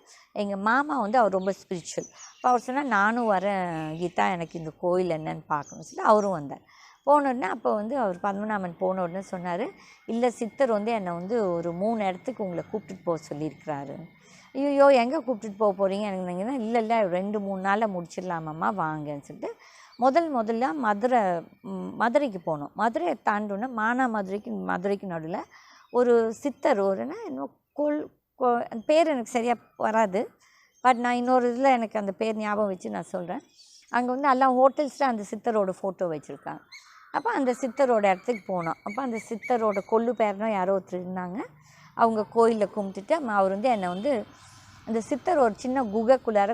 எங்கள் மாமா வந்து அவர் ரொம்ப ஸ்பிரிச்சுவல். அப்போ அவர் சொன்னால், நானும் வரேன் கீதா, எனக்கு இந்த கோயில் என்னன்னு பார்க்கணும்னு சொல்லி அவரும் வந்தார். போன உடனே அப்போ வந்து அவர் பத்மநாபன் போன உடனே சொன்னார், இல்லை சித்தர் வந்து என்னை வந்து ஒரு 3 இடத்துக்கு உங்களை கூப்பிட்டுட்டு போக சொல்லியிருக்கிறாரு. ஐயோ எங்கே கூப்பிட்டுட்டு போக போகிறீங்க எனக்கு நினைங்கன்னா, இல்லை 2-3 நாளில் முடிச்சிடலாமம்மா வாங்கன்னு சொல்லிட்டு முதல்ல மதுரைக்கு போனோம். மதுரையை தாண்டோன்னா மதுரைக்கு நடுவில் ஒரு சித்தர் இன்னும் பேர் எனக்கு சரியாக வராது, பட் நான் இன்னொரு இதில் எனக்கு அந்த பேர் ஞாபகம் வச்சு நான் சொல்கிறேன். அங்கே வந்து எல்லா ஹோட்டல்ஸில் அந்த சித்தரோட ஃபோட்டோ வச்சுருக்காங்க. அப்போ அந்த சித்தரோட இடத்துக்கு போனோம். அப்போ அந்த சித்தரோட கொள்ளு பேரனோ யாரோ ஒருத்தர் இருந்தாங்க. அவங்க கோயிலில் கும்பிட்டுட்டு அவர் வந்து என்னை வந்து அந்த சித்தர் ஒரு சின்ன குகைக்குள்ளார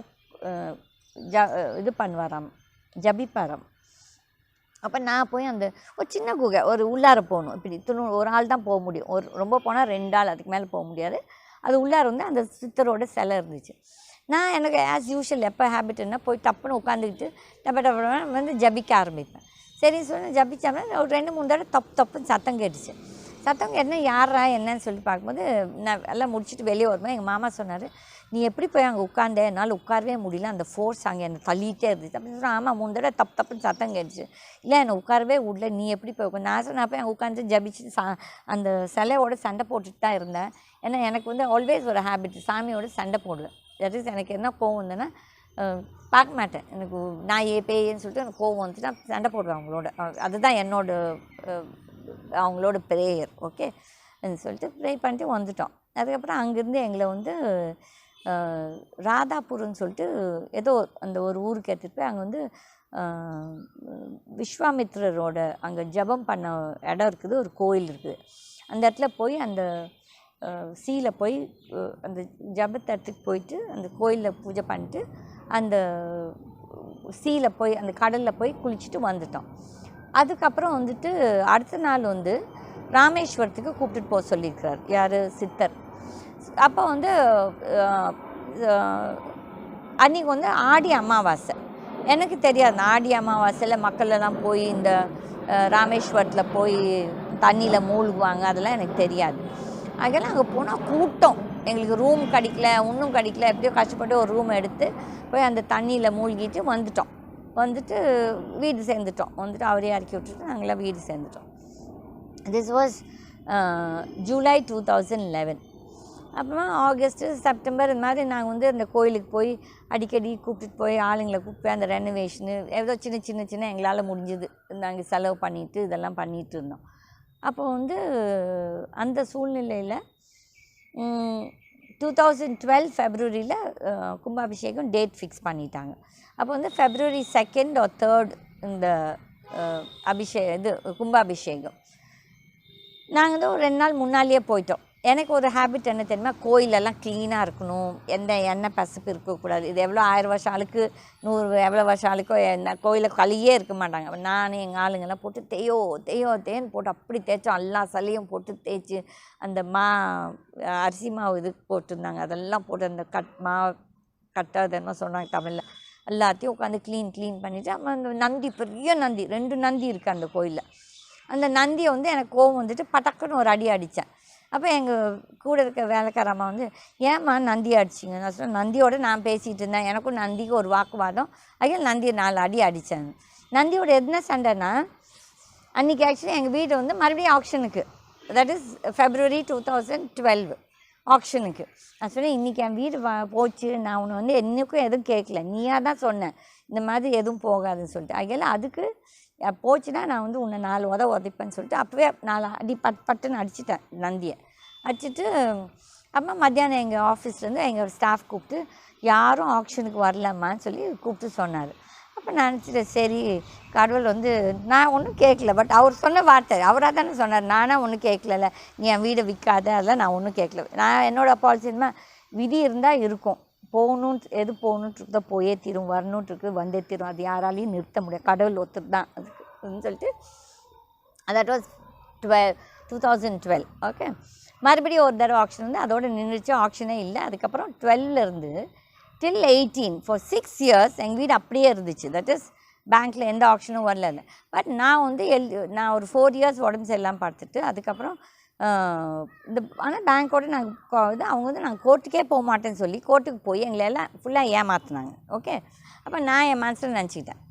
இது பண்ணுவாராம், ஜபிப்பாராம். அப்போ நான் போய் அந்த ஒரு சின்ன குகை ஒரு உள்ளார போகணும். இப்படி ஒரு ஆள் தான் போக முடியும். ரொம்ப போனால் 2 ஆள், அதுக்கு மேலே போக முடியாது. அது உள்ளார வந்து அந்த சித்தரோட சிலை இருந்துச்சு. நான் எனக்கு ஆஸ் யூஷுவல் எப்போ ஹேபிட்னா போய் டப்புன்னு உட்காந்துக்கிட்டு டப்ப வந்து ஜபிக்க ஆரம்பிப்பேன். சரி சொல்லி ஜபிச்சோம்னா ஒரு 2-3 தடவை தப்புன்னு சத்தம் கேட்டுச்சு. சத்தம் கேட்டுனா யாரா என்னன்னு சொல்லி பார்க்கும்போது நான் எல்லாம் முடிச்சுட்டு வெளியே வரும்போது எங்கள் மாமா சொன்னார், நீ எப்படி போய் அங்கே உட்காந்தே, என்னால் உட்காரவே முடியல, அந்த ஃபோர்ஸ் அங்கே என்னை தள்ளிகிட்டே இருந்துச்சு. அப்படி சொன்னால் ஆமாம் 3 தடவை தப்புன்னு சத்தம் கேட்டுச்சு. இல்லை என்னை உட்காரவே விடல, நீ எப்படி போய் உட்காந்து நான் சொன்னால் போய் அங்கே உட்காந்து ஜபிச்சுட்டு அந்த சிலையோட சண்டை போட்டுட்டு தான் இருந்தேன். ஏன்னா எனக்கு வந்து ஆல்வேஸ் ஒரு ஹேபிட், சாமியோட சண்டை போடுவேன். தட் இஸ் எனக்கு என்ன கோவம் இருந்தேன்னா பார்க்க மாட்டேன். எனக்கு நான் பேயேன்னு சொல்லிட்டு எனக்கு கோவம் வந்துச்சுன்னா சண்டை போடுவேன் அவங்களோட. அதுதான் அவங்களோட ப்ரேயர். ஓகே சொல்லிட்டு ப்ரே பண்ணிட்டு வந்துட்டோம். அதுக்கப்புறம் அங்கேருந்து எங்களை வந்து ராதாபுரம்னு சொல்லிட்டு ஏதோ அந்த ஒரு ஊருக்கு எடுத்துகிட்டு போய் அங்கே வந்து விஸ்வாமித்ரரோட அங்கே ஜபம் பண்ண இடம் இருக்குது, ஒரு கோயில் இருக்குது. அந்த இடத்துல போய் அந்த சீலை போய் அந்த ஜபத்தட்டுக்கு போயிட்டு அந்த கோயிலில் பூஜை பண்ணிட்டு அந்த சீலை போய் அந்த கடலில் போய் குளிச்சுட்டு வந்துட்டோம். அதுக்கப்புறம் வந்துட்டு அடுத்த நாள் வந்து ராமேஸ்வரத்துக்கு கூப்பிட்டுட்டு போக சொல்லியிருக்கிறார் யார், சித்தர். அப்போ வந்து அன்றைக்கி வந்து ஆடி அமாவாசை. எனக்கு தெரியாது ஆடி அமாவாசையில் மக்களெல்லாம் போய் இந்த ராமேஸ்வரத்தில் போய் தண்ணியில் மூழ்குவாங்க, அதெல்லாம் எனக்கு தெரியாது. அதெல்லாம் அங்கே போனால் கூட்டம், எங்களுக்கு ரூம் கிடைக்கல, ஒன்றும் கிடைக்கல, எப்படியோ கஷ்டப்பட்டு ஒரு ரூம் எடுத்து போய் அந்த தண்ணியில் மூழ்கிட்டு வந்துட்டோம். வந்துட்டு வீடு சேர்ந்துட்டோம். வந்துட்டு அவரே இறக்கி விட்டுட்டு நாங்களாம் வீடு சேர்ந்துட்டோம். This was July 2011. அப்புறமா ஆகஸ்ட்டு செப்டம்பர் இந்த மாதிரி நாங்கள் வந்து அந்த கோயிலுக்கு போய் அடிக்கடி கூப்பிட்டுட்டு போய் ஆளுங்களை கூப்பிட்டு போய் அந்த ரெனோவேஷனு ஏதோ சின்ன எங்களால் முடிஞ்சது நாங்கள் செலவு பண்ணிவிட்டு இதெல்லாம் பண்ணிகிட்டு இருந்தோம். அப்போ வந்து அந்த சூழ்நிலையில் 2012 ஃபெப்ரவரியில் கும்பாபிஷேகம் டேட் ஃபிக்ஸ் பண்ணிட்டாங்க. அப்போ வந்து February 2nd or 3rd இந்த கும்பாபிஷேகம். நாங்கள் வந்து ஒரு 2 நாள் முன்னாலேயே போயிட்டோம். எனக்கு ஒரு ஹேபிட் என்ன தெரியுமா, கோயிலெல்லாம் க்ளீனாக இருக்கணும், எந்த எண்ணெய் பசப்பு இருக்கக்கூடாது. இது எவ்வளோ 1000 வருஷம் ஆளுக்கு 100 எவ்வளோ வருஷம் ஆளுக்கோ கோயிலில் களியே இருக்க மாட்டாங்க. நான் எங்கள் ஆளுங்கெல்லாம் போட்டு தேன்னு போட்டு அப்படி தேய்ச்சோம். எல்லா சலையும் போட்டு தேய்ச்சி அந்த அரிசி மாவு இதுக்கு போட்டிருந்தாங்க, அதெல்லாம் போட்டு அந்த கட்டை அதெல்லாம் சொன்னாங்க தமிழில், எல்லாத்தையும் உட்காந்து க்ளீன் பண்ணிவிட்டு அப்புறம் அந்த நந்தி, பெரிய நந்தி, 2 நந்தி இருக்குது அந்த கோயிலில். அந்த நந்தியை வந்து எனக்கு கோவம் வந்துட்டு பட்டக்குன்னு ஒரு அடி அடித்தேன். அப்போ எங்கள் கூட இருக்க வேலைக்காரம்மா வந்து ஏம்மா நந்தி அடிச்சிங்க? நான் சொன்னேன் நந்தியோடு நான் பேசிகிட்டு இருந்தேன், எனக்கும் நந்திக்கு ஒரு வாக்குவாதம், அதில் நந்தியை 4 அடி அடித்தேன். நந்தியோட என்ன சண்டைன்னா, அன்றைக்கி ஆக்சுவலி எங்கள் வீடு வந்து மறுபடியும் ஆக்ஷனுக்கு, தட் இஸ் February 2012 ஆக்ஷனுக்கு. நான் சொன்னேன் இன்றைக்கி என் வீடு போச்சு, நான் உன்னை வந்து என்றைக்கும் எதுவும் கேட்கல, நீயாக தான் சொன்னேன் இந்த மாதிரி எதுவும் போகாதுன்னு சொல்லிட்டு. அதில் அதுக்கு போச்சுன்னா நான் வந்து உன்னை 4 உதைப்பேன்னு சொல்லிட்டு அப்போவே 4 அடி பட்டுன்னு அடிச்சிட்டேன் நந்தியை. அடிச்சுட்டு அப்புறமா மத்தியானம் எங்கள் ஆஃபீஸ்லேருந்து எங்கள் ஸ்டாஃப் கூப்பிட்டு யாரும் ஆக்ஷனுக்கு வரலம்மான்னு சொல்லி கூப்பிட்டு சொன்னார். அப்போ நான் நினச்சிட்டேன் சரி கடவுள் வந்து நான் ஒன்றும் கேட்கல, பட் அவர் சொன்ன வார்த்தை அவராக தானே சொன்னார், நானாக ஒன்றும் கேட்கல, நீ என் வீடை விற்காத, அதெல்லாம் நான் ஒன்றும் கேட்கல. நான் என்னோடய பாலிசி என்னமா, விதி இருந்தால் இருக்கும், எது போகணுன்ட்டு போயே தீரும், வரணுன்ட்டு வந்தே தீரும், அது யாராலையும் நிறுத்த முடியாது, கடவுள் ஒருத்தர் தான் அதுக்குன்னு சொல்லிட்டு. That was 2012. ஓகே, மறுபடியும் ஒரு தடவை ஆக்ஷன் வந்து அதோடு நின்றுச்சு, ஆக்ஷனே இல்லை. அதுக்கப்புறம் 12லேருந்து till 18 for 6 years எங்கள் வீடு அப்படியே இருந்துச்சு. தட் இஸ் பேங்க்கில் எந்த ஆக்ஷனும் வரல. பட் நான் வந்து நான் ஒரு 4 years உடம்பு சரியில்லாமல் பார்த்துட்டு அதுக்கப்புறம் ஆனால் பேங்க்கோடு நாங்கள் அவங்க வந்து நாங்கள் கோர்ட்டுக்கே போக மாட்டேன்னு சொல்லி கோர்ட்டுக்கு போய் எங்களை எல்லாம் ஃபுல்லாக ஏமாற்றினாங்க. ஓகே, அப்போ நான் என் மனசில் நினச்சிக்கிட்டேன்,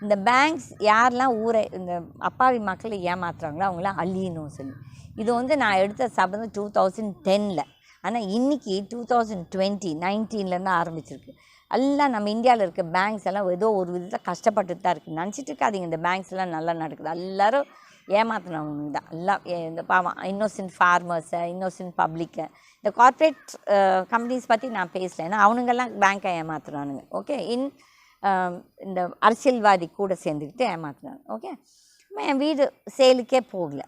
இந்த பேங்க்ஸ் யாரெல்லாம் இந்த அப்பாவி மக்களை ஏமாத்துறாங்களோ அவங்களாம் அழியணும் சொல்லி. இது வந்து நான் எடுத்த சபதம் 2010. ஆனால் இன்றைக்கி 2019 ஆரம்பிச்சிருக்கு. எல்லாம் நம்ம இந்தியாவில் இருக்க பேங்க்ஸ் எல்லாம் ஏதோ ஒரு விதத்தில் கஷ்டப்பட்டு தான் இருக்குது. நினச்சிட்டு இருக்காதிங்க இந்த பேங்க்ஸ் எல்லாம் நல்லா நடக்குது. எல்லோரும் ஏமாத்தினவங்க தான் எல்லாம். இந்த பாவம் இன்னோசன்ட் ஃபார்மர்ஸை, இன்னோசன்ட் பப்ளிக்கை, இந்த கார்ப்பரேட் கம்பெனிஸ் பற்றி நான் பேசல, ஏன்னா அவனுங்கெல்லாம் பேங்க்கை ஏமாத்துறானுங்க. ஓகே, இந்த அரசியல்வாதி கூட சேர்ந்துக்கிட்டு ஏமாத்துறாங்க. ஓகே, என் வீடு சேலுக்கே போகல.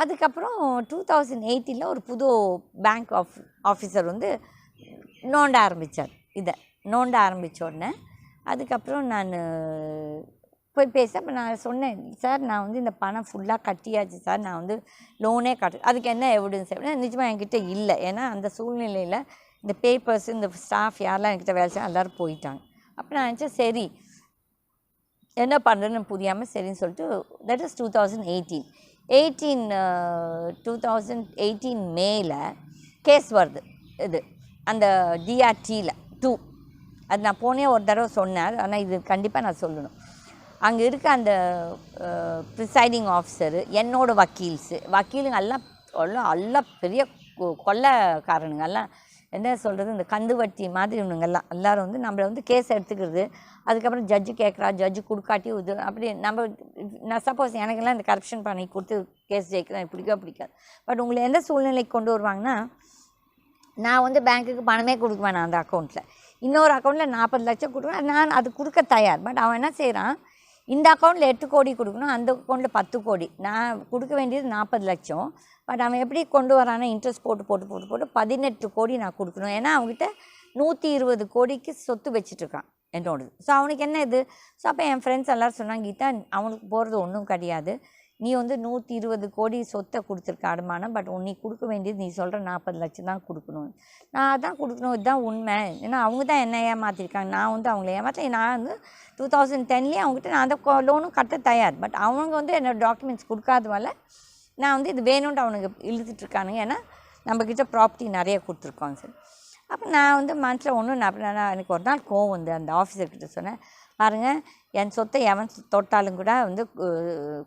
அதுக்கப்புறம் 2018 ஒரு புது பேங்க் ஆஃபீஸர் வந்து நோண்ட ஆரம்பித்தார். இதை நோண்ட ஆரம்பித்த உடனே அதுக்கப்புறம் நான் போய் பேச. அப்போ நான் சொன்னேன், சார் நான் வந்து இந்த பணம் ஃபுல்லாக கட்டியாச்சு சார், நான் வந்து லோனே அதுக்கு என்ன எவிடன்ஸ் அப்படின்னா நிஜமாக என்கிட்ட இல்லை. ஏன்னா அந்த சூழ்நிலையில் இந்த பேப்பர்ஸ் இந்த ஸ்டாஃப் யாரெல்லாம் என்கிட்ட வேலை செய்ய எல்லோரும் போயிட்டாங்க. அப்போ நான் நினச்சேன் சரி என்ன பண்ணுறேன்னு புரியாமல் சரின்னு சொல்லிட்டு தட் இஸ் 2018 மேல கேஸ் வருது. இது அந்த DRTயில் 2 அது நான் போனே ஒரு தடவை சொன்னேன். ஆனால் இது கண்டிப்பாக நான் சொல்லணும். அங்கே இருக்க அந்த ப்ரிசைடிங் ஆஃபீஸரு, என்னோட வக்கீலுங்க எல்லாம் பெரிய கொள்ளைக்காரனுங்க எல்லாம். என்ன சொல்கிறது, இந்த கந்து வட்டி மாதிரி இவனுங்கெல்லாம் எல்லோரும் வந்து நம்மளை வந்து கேஸ் எடுத்துக்கிறது. அதுக்கப்புறம் ஜட்ஜு கேட்குறா, ஜட்ஜு கொடுக்காட்டி இது அப்படி நான் சப்போஸ் எனக்கெல்லாம் இந்த கரப்ஷன் பண்ணி கொடுத்து கேஸ் ஜெயிக்கிறேன், எனக்கு பிடிக்காது. பட் உங்களை எந்த சூழ்நிலைக்கு கொண்டு வருவாங்கன்னா, நான் வந்து பேங்க்குக்கு பணமே கொடுக்குவேன். நான் அந்த அக்கௌண்ட்டில் இன்னொரு அக்கௌண்ட்டில் 40 லட்சம் கொடுக்குறேன். நான் அது கொடுக்க தயார். பட் அவன் என்ன செய்கிறான், இந்த அக்கௌண்ட்டில் 8 கோடி கொடுக்கணும், அந்த அக்கௌண்ட்டில் 10 கோடி. நான் கொடுக்க வேண்டியது 40 லட்சம். பட் அவன் எப்படி கொண்டு வரானா, இன்ட்ரெஸ்ட் போட்டு 18 கோடி நான் கொடுக்கணும். ஏன்னா அவங்ககிட்ட 120 கோடிக்கு சொத்து வச்சுட்ருக்கான் என்னோடது. ஸோ அவனுக்கு என்ன இது. ஸோ அப்போ என் ஃப்ரெண்ட்ஸ் எல்லோரும் சொன்னாங்க, கீதா அவனுக்கு போகிறது ஒன்றும் கிடையாது, நீ வந்து 120 கோடி சொத்தை கொடுத்துருக்க அடமானம். பட் நீ கொடுக்க வேண்டியது நீ சொல்கிற 40 லட்சம் தான் கொடுக்கணும். நான் அதான் கொடுக்கணும், இதுதான் உண்மை. ஏன்னா அவங்க தான் என்ன ஏமாற்றிருக்காங்க, நான் வந்து அவங்கள ஏமாற்ற. நான் வந்து 2010 அவங்ககிட்ட நான் அந்த லோனும் கட்ட தயார். பட் அவங்க வந்து என்னோடய டாக்குமெண்ட்ஸ் கொடுக்காதவால நான் வந்து இது வேணும்ன்ட்டு அவனுக்கு இழுத்துட்ருக்கானுங்க. ஏன்னா நம்மக்கிட்ட ப்ராப்பர்ட்டி நிறைய கொடுத்துருக்கோங்க சார். அப்போ நான் வந்து மனசில் ஒன்றும் நான் எனக்கு ஒரு நாள் கோவம் வந்து அந்த ஆஃபீஸர்கிட்ட சொன்னேன், பாருங்கள் என் சொத்தை எவன் தொட்டாலும் கூட வந்து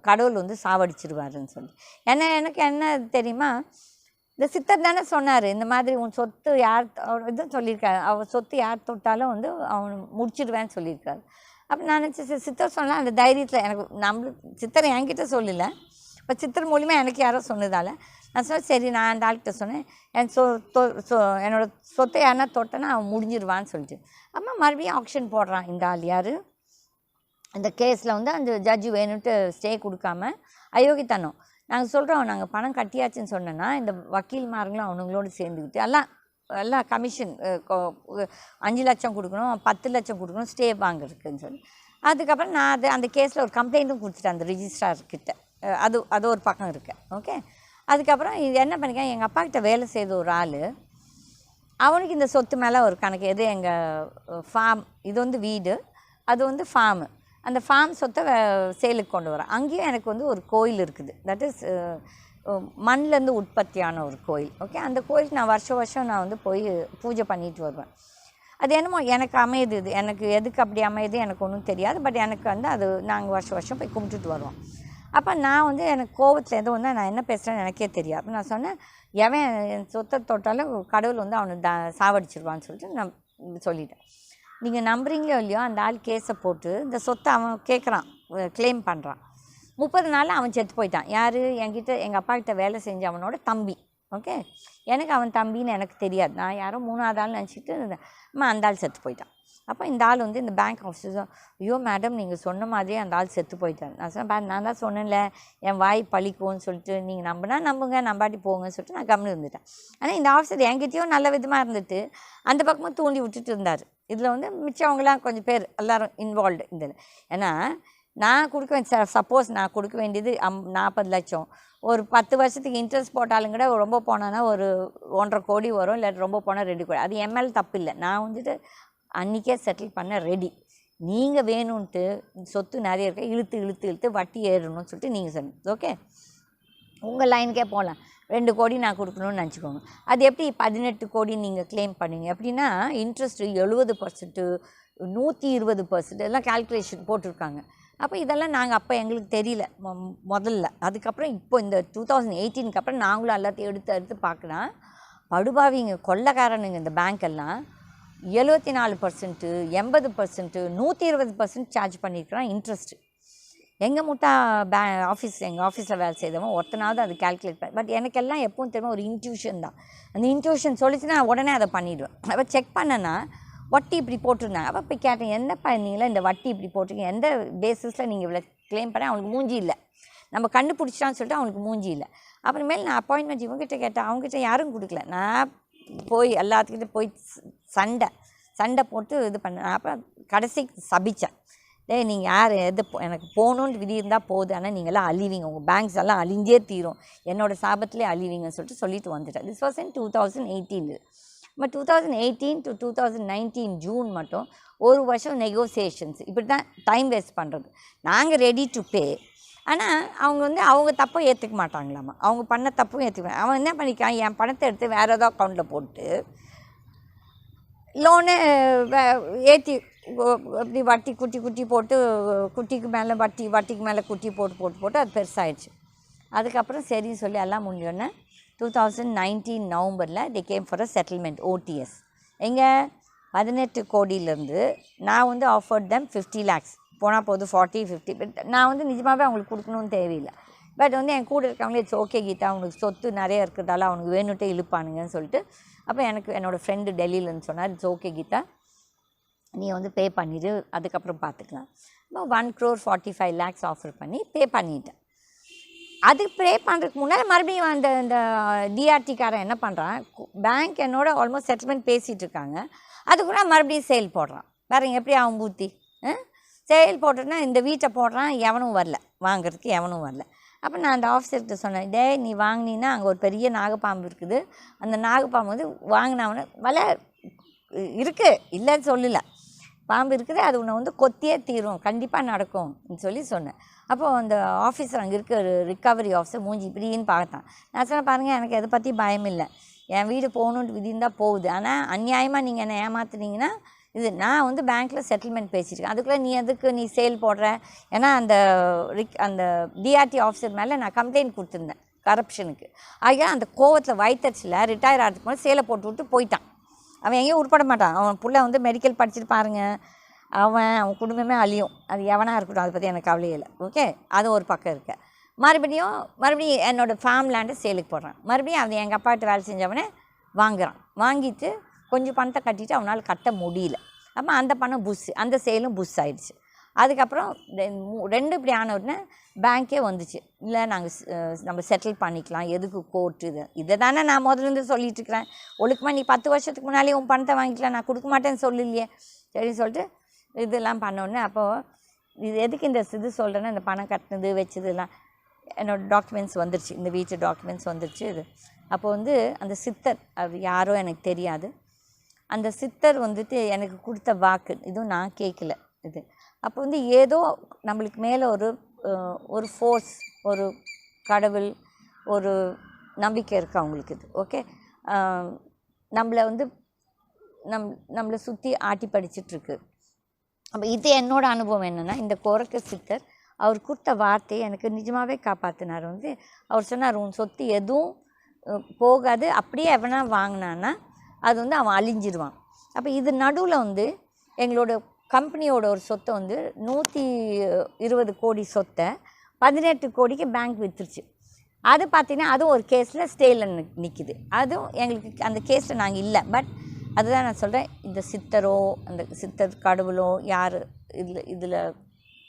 கடவுள் வந்து சாவடிச்சிருவாருன்னு சொல்லி. ஏன்னா எனக்கு என்ன தெரியுமா, இந்த சித்தர் தானே சொன்னார், இந்த மாதிரி உன் சொத்து யார் இதுவும் சொல்லியிருக்காரு, அவர் சொத்து யார் தொட்டாலும் வந்து அவன் முடிச்சிடுவேன்னு சொல்லியிருக்காரு. அப்போ நான் நினச்சேன் சித்தர் சொன்னால் அந்த தைரியத்தில் எனக்கு சித்தர் என்கிட்ட சொல்லலை, இப்போ சித்தர் மூலிமா எனக்கு யாரோ சொன்னதால் நான் சொன்னேன் சரி. நான் அந்த ஆள்கிட்ட சொன்னேன், என்னோடய சொத்தை யாருன்னா தொட்டேன்னா அவன் முடிஞ்சிடுவான்னு சொல்லிட்டு. அம்மா மறுபடியும் ஆக்ஷன் போடுறான் இந்த ஆள். யார், இந்த கேஸில் வந்து அந்த ஜட்ஜு வேணும்ட்டு ஸ்டே கொடுக்காம அயோக்கித்தனம். நாங்கள் சொல்கிறோம், நாங்கள் பணம் கட்டியாச்சுன்னு சொன்னேன்னா இந்த வக்கீல்மார்களும் அவனுங்களோடு சேர்ந்துக்கிட்டு எல்லாம் கமிஷன் 5 லட்சம் கொடுக்கணும், 10 லட்சம் கொடுக்கணும், ஸ்டே வாங்குறதுக்குன்னு சொல்லி. அதுக்கப்புறம் நான் அந்த கேஸில் ஒரு கம்ப்ளைண்ட்டும் கொடுத்துட்டேன் அந்த ரிஜிஸ்ட்ரார்கிட்ட. அது ஒரு பக்கம் இருக்கு. ஓகே. அதுக்கப்புறம் இது என்ன பண்ணிக்கேன், எங்கள் அப்பாக்கிட்ட வேலை செய்த ஒரு ஆள், அவனுக்கு இந்த சொத்து மேலே ஒரு கணக்கு. எது எங்கள் ஃபார்ம், இது வந்து வீடு, அது வந்து ஃபார்மு. அந்த ஃபார்ம் சொத்தை சேலுக்கு கொண்டு வரேன். அங்கேயும் எனக்கு வந்து ஒரு கோயில் இருக்குது, தட் இஸ் மண்ணிலேருந்து உற்பத்தியான ஒரு கோயில். ஓகே. அந்த கோயிலுக்கு நான் வருஷம் நான் வந்து போய் பூஜை பண்ணிட்டு வருவேன். அது என்னமோ எனக்கு அமையுது, இது எனக்கு எதுக்கு அப்படி அமையுது எனக்கு ஒன்றும் தெரியாது. பட் எனக்கு வந்து அது நாங்கள் வருஷம் போய் கும்பிட்டுட்டு வருவோம். அப்போ நான் வந்து எனக்கு கோவத்தில் எதுவும் வந்து நான் என்ன பேசுகிறேன்னு எனக்கே தெரியாது. அப்போ நான் சொன்னேன், எவன் என் சொத்தை தொட்டாலும் கடவுள் வந்து அவனை சாவடிச்சிருவான்னு சொல்லிட்டு நான் சொல்லிட்டேன். நீங்கள் நம்புறீங்களோ இல்லையோ, அந்த ஆள் கேஸை போட்டு இந்த சொத்தை அவன் கேட்குறான், கிளைம் பண்ணுறான். 30 நாளில் அவன் செத்து போயிட்டான். யார், என்கிட்ட எங்கள் அப்பா கிட்ட வேலை செஞ்ச அவனோட தம்பி. ஓகே. எனக்கு அவன் தம்பின்னு எனக்கு தெரியாது, நான் யாரோ 3ஆவது ஆள் நினச்சிட்டு அந்த ஆள் செத்து போயிட்டான். அப்போ இந்த ஆள் வந்து இந்த பேங்க் ஆஃபீஸர், ஐயோ மேடம் நீங்கள் சொன்ன மாதிரியே அந்த ஆள் செத்து போயிட்டார். நான் சொன்னேன், நான் தான் சொன்னேன்ல என் வாய் பழிக்கும்னு சொல்லிட்டு, நீங்கள் நம்பினா நம்புங்க, நம்பாட்டி போங்கன்னு சொல்லிட்டு நான் கம்முன்னு இருந்துட்டேன். ஆனால் இந்த ஆஃபீஸர் என்கிட்டயும் நல்ல விதமாக இருந்துட்டு அந்த பக்கமும் தூண்டி விட்டுட்டு இருந்தார். இதில் வந்து மிச்சவங்களாம் கொஞ்சம் பேர் எல்லோரும் இன்வால்வ்டு இதில். ஏன்னா நான் கொடுக்க வேண்டிய சப்போஸ் நான் கொடுக்க வேண்டியது 40 லட்சம், ஒரு 10 வருஷத்துக்கு இன்ட்ரெஸ்ட் போட்டாலும் கூட ரொம்ப போனான்னா ஒரு 1.5 கோடி வரும், இல்லை ரொம்ப போனால் 2 கோடி. அது எம்எல் தப்பு இல்லை, நான் வந்துட்டு அன்றைக்கே செட்டில் பண்ண ரெடி. நீங்கள் வேணும்ன்ட்டு சொத்து நிறைய இருக்க இழுத்து வட்டி ஏறணும்னு சொல்லிட்டு நீங்கள் சொன்னீங்க. ஓகே. உங்கள் லைனுக்கே போகலாம், 2 கோடி நான் கொடுக்கணும்னு நினச்சிக்கோங்க. அது எப்படி 18 கோடி நீங்கள் கிளைம் பண்ணுவீங்க? எப்படின்னா இன்ட்ரெஸ்ட்டு 70%, 120% எல்லாம் கால்குலேஷன் போட்டிருக்காங்க. அப்போ இதெல்லாம் நாங்கள் அப்போ எங்களுக்கு தெரியல முதல்ல. அதுக்கப்புறம் இப்போ இந்த 2018க்கு அப்புறம் நாங்களும் எல்லாத்தையும் எடுத்து பார்க்கலாம். படுபாவிங்க கொள்ளைக்காரனுங்க இந்த பேங்க்கெல்லாம் 74%, 80%, 120% சார்ஜ் பண்ணியிருக்கிறான் இன்ட்ரெஸ்ட்டு. எங்கள் முட்டா எங்கள் ஆஃபீஸில் வேலை செய்தவன் ஒருத்தனாவது அது கால்குலேட் பண்ண. பட் எனக்கெல்லாம் எப்பவும் தெரியும் ஒரு இன்ட்யூஷன் தான். அந்த இன்ட்யூஷன் சொல்லிச்சுன்னா உடனே அதை பண்ணிவிடுவேன். அப்போ செக் பண்ணேன்னா வட்டி இப்படி போட்டிருந்தாங்க. அப்போ போய் கேட்டேன், என்ன பண்ணீங்களா இந்த வட்டி இப்படி போட்டிருக்கீங்க, எந்த பேசிஸில் நீங்கள் இவ்வளோ க்ளைம் பண்ணேன். அவனுக்கு மூஞ்சி இல்லை. நம்ம கண்டுபிடிச்சிட்டான்னு சொல்லிட்டு அவனுக்கு மூஞ்சி இல்லை. அப்புறமேல் நான் அப்பாயின்மெண்ட் இவங்ககிட்ட கேட்டேன். அவங்ககிட்ட யாரும் கொடுக்கல. நான் போய் எல்லாத்துக்கிட்ட போய் சண்டை போட்டு இது பண்ணேன். அப்புறம் கடைசிக்கு சபித்தேன். டேய் நீங்கள் யார் எது எனக்கு போகணுன்னு விதி இருந்தால் போகுது, ஆனால் நீங்கள்லாம் அழிவீங்க, உங்கள் பேங்க்ஸ் எல்லாம் அழிஞ்சே தீரும், என்னோடய சாபத்திலே அழிவீங்கன்னு சொல்லிட்டு வந்துட்டேன். This was in 2018. But 2018 to 2019 June மட்டும் ஒரு வருஷம் நெகோசியேஷன்ஸ். இப்படி தான் டைம் வேஸ்ட் பண்ணுறது. நாங்கள் ரெடி டு பே, ஆனால் அவங்க தப்பை ஏற்றுக்க மாட்டாங்களாமா. அவங்க பண்ண தப்பும் ஏற்றுக்க. அவன் என்ன பண்ணிக்கான், என் பணத்தை எடுத்து வேறு ஏதோ அக்கௌண்ட்டில் போட்டு லோனு ஏற்றி அப்படி வட்டி குட்டி போட்டு குட்டிக்கு மேலே வட்டிக்கு மேலே குட்டி போட்டு அது பெருசாகிடுச்சு. அதுக்கப்புறம் சரின்னு சொல்லி எல்லாம் முடிஞ்சோன்னே 2019 நவம்பரில் they came for a settlement ODS. எங்கே 18 கோடியிலேருந்து நான் ஆஃபர்ட் தம் 50 lakhs. போனால் போது 40-50. பட் நான் நிஜமாகவே அவங்களுக்கு கொடுக்கணும்னு தேவையில்லை. பட் என் கூட இருக்கவங்களே இட்ஸ் ஓகே கீதா, அவனுக்கு சொத்து நிறைய இருக்கிறதால அவனுக்கு வேணுட்டே இழுப்பானுங்கன்னு சொல்லிட்டு, அப்போ எனக்கு என்னோடய ஃப்ரெண்டு டெல்லியிலேருந்து சொன்னார், இட்ஸ் ஓகே கீதா, நீ பே பண்ணிடு, அதுக்கப்புறம் பார்த்துக்கலாம். 1,45 lakhs ஆஃபர் பண்ணி பே பண்ணிட்டேன். அது பே பண்ணுறதுக்கு முன்னாடி மறுபடியும் இந்த டிஆர்டிக்காரன் என்ன பண்ணுறான், பேங்க் என்னோட ஆல்மோஸ்ட் செட்டில்மெண்ட் பேசிகிட்டு இருக்காங்க, அது கூட மறுபடியும் சேல் போடுறான். வேறு எப்படி அவன் பூத்தி சேல் போட்டுன்னா இந்த வீட்டை போடுறான், எவனும் வரல வாங்கிறதுக்கு, எவனும் வரல. அப்போ நான் அந்த ஆஃபீஸர்கிட்ட சொன்னேன், டே நீ வாங்கினீன்னா அங்கே ஒரு பெரிய நாகப்பாம்பு இருக்குது, அந்த நாகப்பாம்பு வாங்கினவன வலை இருக்குது, இல்லைன்னு சொல்லலை, பாம்பு இருக்குது, அது உன்னை கொத்தியே தீரும், கண்டிப்பாக நடக்கும்னு சொல்லி சொன்னேன். அப்போது அந்த ஆஃபீஸர் அங்கே இருக்க ஒரு ரிக்கவரி ஆஃபீஸர் மூஞ்சி இப்படின்னு பார்த்தான். நான் சொன்னேன், பாருங்கள் எனக்கு எதை பற்றி பயம் இல்லை, என் வீடு போகணுன்ட்டு விதிந்தால் போகுது, ஆனால் அநியாயமாக நீங்கள் என்னை ஏமாத்துனீங்கன்னா இது நான் பேங்க்கில் செட்டில்மெண்ட் பேசியிருக்கேன், அதுக்குள்ளே நீ சேல் போடுற. ஏன்னா அந்த டிஆர்டி ஆஃபீஸர் மேலே நான் கம்ப்ளைண்ட் கொடுத்துருந்தேன் கரப்ஷனுக்கு. ஆகிய அந்த கோவத்தில் வயிற்றுச்சில் ரிட்டையர் ஆகிறதுக்கு மேலே சேலை போட்டு விட்டு போயிட்டான். அவன் எங்கேயும் உருப்பட மாட்டான். அவன் பிள்ளை மெடிக்கல் படிச்சுட்டு பாருங்கள், அவன் குடும்பமே அழியும். அது எவனாக இருக்கட்டும், அதை பற்றி எனக்கு கவலையே இல்லை. ஓகே, அது ஒரு பக்கம் இருக்க. மறுபடியும் என்னோடய ஃபார்ம் லேண்டை சேலுக்கு போடுறான். மறுபடியும் அது எங்கள் அப்பாட்ட வேலை செஞ்சவனே வாங்குகிறான். வாங்கிட்டு கொஞ்சம் பணத்தை கட்டிட்டு அவனால் கட்ட முடியல. அப்போ அந்த பணம் அந்த சேலும் புஷ் ஆகிடுச்சு. அதுக்கப்புறம் 2 இப்படி ஆன உடனே பேங்க்கே வந்துச்சு, இல்லை நம்ம செட்டில் பண்ணிக்கலாம், எதுக்கு கோர்ட்டு, இதை தானே நான் முதலேருந்து சொல்லிகிட்ருக்கிறேன். ஒழுக்கமாக நீ 10 வருஷத்துக்கு முன்னாலே உன் பணத்தை வாங்கிக்கலாம், நான் கொடுக்க மாட்டேன்னு சொல்லலையே, சரி சொல்லிட்டு இதெல்லாம் பண்ணோடனே, அப்போது இது எதுக்கு இது சொல்கிறேன்னா, இந்த பணம் கட்டினது வச்சதுலாம் என்னோடய டாக்குமெண்ட்ஸ் வந்துருச்சு, இந்த வீட்டு டாக்குமெண்ட்ஸ் வந்துருச்சு. இது அப்போது அந்த சித்தர், அது யாரோ எனக்கு தெரியாது, அந்த சித்தர் எனக்கு கொடுத்த வாக்கு, இதுவும் நான் கேட்கல. இது அப்போ ஏதோ நம்மளுக்கு மேலே ஒரு ஃபோர்ஸ், ஒரு கடவுள், ஒரு நம்பிக்கை இருக்குது அவங்களுக்கு. இது ஓகே, நம்மளை நம்மளை சுற்றி ஆட்டி படிச்சிட்ருக்கு. அப்போ இது என்னோடய அனுபவம் என்னென்னா, இந்த கோரக்க சித்தர் அவர் கொடுத்த வார்த்தையை எனக்கு நிஜமாகவே காப்பாற்றினார். அவர் சொன்னார், உன் சொத்து எதுவும் போகாது, அப்படியே எவனா வாங்கினான்னா அது அவன் அழிஞ்சிடுவான். அப்போ இது நடுவில் எங்களோட கம்பெனியோட ஒரு சொத்தை 120 கோடி சொத்தை 18 கோடிக்கு பேங்க் விற்றுருச்சு. அது பார்த்திங்கன்னா அதுவும் ஒரு கேஸில் ஸ்டேயில் நிற்கிது. அதுவும் எங்களுக்கு அந்த கேஸில் நாங்கள் இல்லை. பட் அதுதான் நான் சொல்கிறேன், இந்த சித்தரோ அந்த சித்தர் கடவுளோ யார் இதில்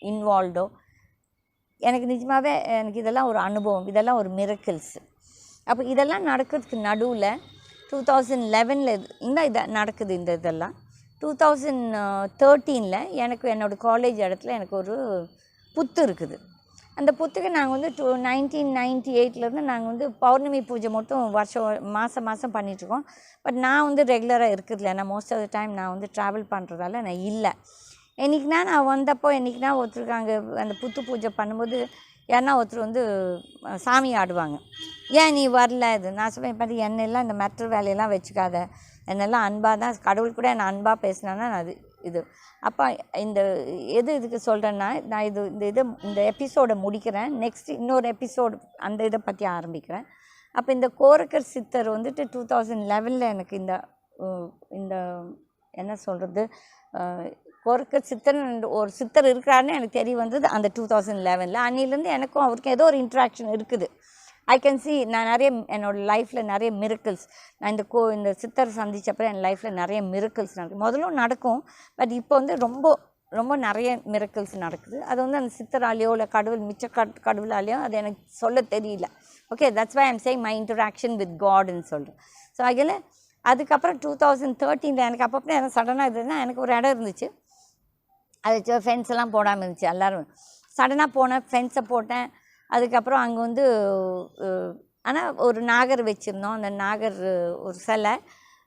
இன்வால்வ்டோ, எனக்கு நிஜமாகவே எனக்கு இதெல்லாம் ஒரு அனுபவம், இதெல்லாம் ஒரு மிரக்கிள்ஸ். அப்போ இதெல்லாம் நடக்கிறதுக்கு நடுவில் 2011 இருந்தால் இதை நடக்குது. இதெல்லாம் 2013 எனக்கு என்னோடய காலேஜ் இடத்துல எனக்கு ஒரு புத்து இருக்குது. அந்த புத்துக்கு நாங்கள் 1998 நாங்கள் பௌர்ணமி பூஜை மட்டும் மாதம் பண்ணிகிட்ருக்கோம். பட் நான் ரெகுலராக இருக்கிறதில்ல, ஏன்னா மோஸ்ட் ஆஃப் த டைம் நான் ட்ராவல் பண்ணுறதால நான் இல்லை. என்றைக்குனா நான் வந்தப்போ என்றைக்குனா ஒருத்தருக்கு அங்கே அந்த புத்து பூஜை பண்ணும்போது யாருன்னா ஒருத்தர் சாமி ஆடுவாங்க, ஏன் நீ வரல? இது நான் சொல்லுவேன், இப்போ என்னெல்லாம் இந்த மெட்ரு வேலையெல்லாம் வச்சுக்காத, என்னெல்லாம் அன்பாக தான், கடவுள் கூட என்னை அன்பாக பேசினான்னா அது இது. அப்போ இதுக்கு சொல்கிறேன்னா, நான் இந்த எபிசோடை முடிக்கிறேன். நெக்ஸ்ட் இன்னொரு எபிசோடு அந்த இதை பற்றி ஆரம்பிக்கிறேன். அப்போ இந்த கோரக்கர் சித்தர் 2011 எனக்கு இந்த என்ன சொல்கிறது, கோரக்கர் சித்தர் ஒரு சித்தர் இருக்கிறாருன்னு எனக்கு தெரிய வந்தது அந்த 2011. அன்னிலேருந்து எனக்கும் அவருக்கும் ஏதோ ஒரு இன்ட்ராக்ஷன் இருக்குது. ஐ கேன் சி, நான் என்னோடய லைஃப்பில் நிறைய மிரக்கிள்ஸ், நான் இந்த சித்தர் சந்தித்தப்பறம் என் லைஃப்பில் நிறைய மிரக்கிள்ஸ் நடக்கும். முதலும் நடக்கும், பட் இப்போ ரொம்ப ரொம்ப நிறைய மிரக்கல்ஸ் நடக்குது. அது வந்து அந்த சித்தராலேயோ இல்லை கடவுள் மிச்ச கடவுளாலேயோ அது எனக்கு சொல்ல தெரியல. Okay, that's why I'm saying my interaction with காட்ன்னு சொல்கிறேன். ஸோ அதில் அதுக்கப்புறம் 2013 எனக்கு அப்பப்போ எனக்கு சடனாக இதுனா எனக்கு ஒரு இடம் இருந்துச்சு. அது ஃபென்ஸ் எல்லாம் போடாமல் இருந்துச்சு. எல்லோரும் சடனாக போனேன், ஃபென்ஸை போட்டேன். அதுக்கப்புறம் அங்கே வந்து ஆனால் ஒரு நாகர் வச்சுருந்தோம். அந்த நாகர் ஒரு சிலை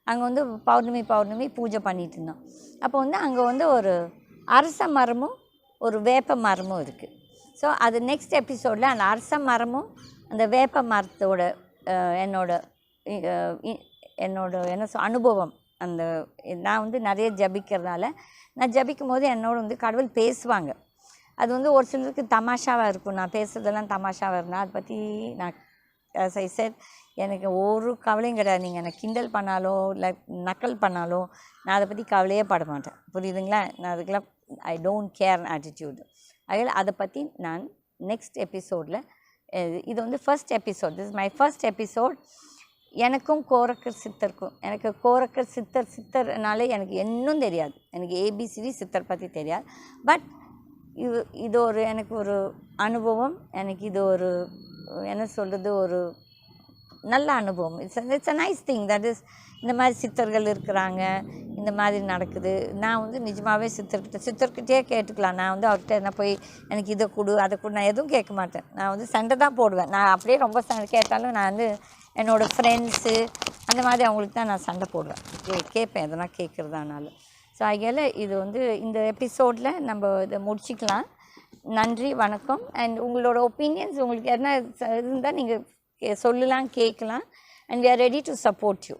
அங்கே வந்து பௌர்ணமி பூஜை பண்ணிகிட்டு இருந்தோம். அப்போ வந்து அங்கே வந்து ஒரு அரச மரமும் ஒரு வேப்ப மரமும் இருக்குது. ஸோ அது நெக்ஸ்ட் எபிசோடில் அந்த அரச மரமும் அந்த வேப்ப மரத்தோட என்னோட அனுபவம். அந்த நான் வந்து நிறைய ஜபிக்கிறதுனால நான் ஜபிக்கும் போது என்னோட வந்து கடவுள் பேசுவாங்க. அது வந்து ஒரு சிலருக்கு தமாஷாவாக இருக்கும். நான் பேசுகிறதெல்லாம் தமாஷாவாக இருந்தால் அதை பற்றி நான் as I said எனக்கு ஒரு கவலையும் கிடையாது. நீங்கள் என்னை கிண்டல் பண்ணாலோ இல்லை நக்கல் பண்ணாலோ நான் அதை பற்றி கவலையே பட மாட்டேன். புரியுதுங்களா? நான் அதுக்கெல்லாம் ஐ டோன்ட் கேர் ஆட்டிடியூடு. அதில் அதை பற்றி நான் நெக்ஸ்ட் எபிசோடில் இது வந்து first episode. This my first episode. எனக்கும் கோரக்கர் சித்தருக்கும் எனக்கு கோரக்கர் சித்தர்னாலே எனக்கு இன்னும் தெரியாது. எனக்கு ஏபிசிடி சித்தர் பற்றி தெரியாது. பட் இது ஒரு எனக்கு ஒரு அனுபவம். எனக்கு இது ஒரு என்ன சொல்கிறது, ஒரு நல்ல அனுபவம். It's a nice thing. That is இந்த மாதிரி சித்தர்கள் இருக்கிறாங்க, இந்த மாதிரி நடக்குது. நான் வந்து நிஜமாகவே சித்தர்கிட்டே கேட்டுக்கலாம். நான் வந்து அவர்கிட்ட என்ன போய் எனக்கு இதை கொடு அதை கொடு நான் எதுவும் கேட்க மாட்டேன். நான் வந்து சண்டை தான் போடுவேன். நான் அப்படியே ரொம்ப கேட்டாலும் நான் வந்து என்னோடய ஃப்ரெண்ட்ஸு அந்த மாதிரி அவங்களுக்கு தான் நான் சண்டை போடுவேன். கேட்பேன் எதனா கேட்குறதானாலும். ஸோ அதில் இது வந்து இந்த எபிசோடில் நம்ம இதை முடிச்சிக்கலாம். நன்றி, வணக்கம். அண்ட் உங்களோட ஒப்பீனியன்ஸ் உங்களுக்கு என்ன இருந்தால் நீங்கள் சொல்லலாம், கேட்கலாம். And we are ready to support you.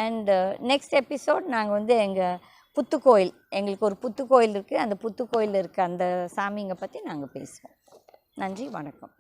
And next episode நாங்கள் வந்து எங்கள் புத்துக்கோயில், எங்களுக்கு ஒரு புத்துக்கோயில் இருக்குது. அந்த புத்துக்கோயிலில் இருக்க அந்த சாமிங்க பற்றி நாங்கள் பேசுவோம். நன்றி, வணக்கம்.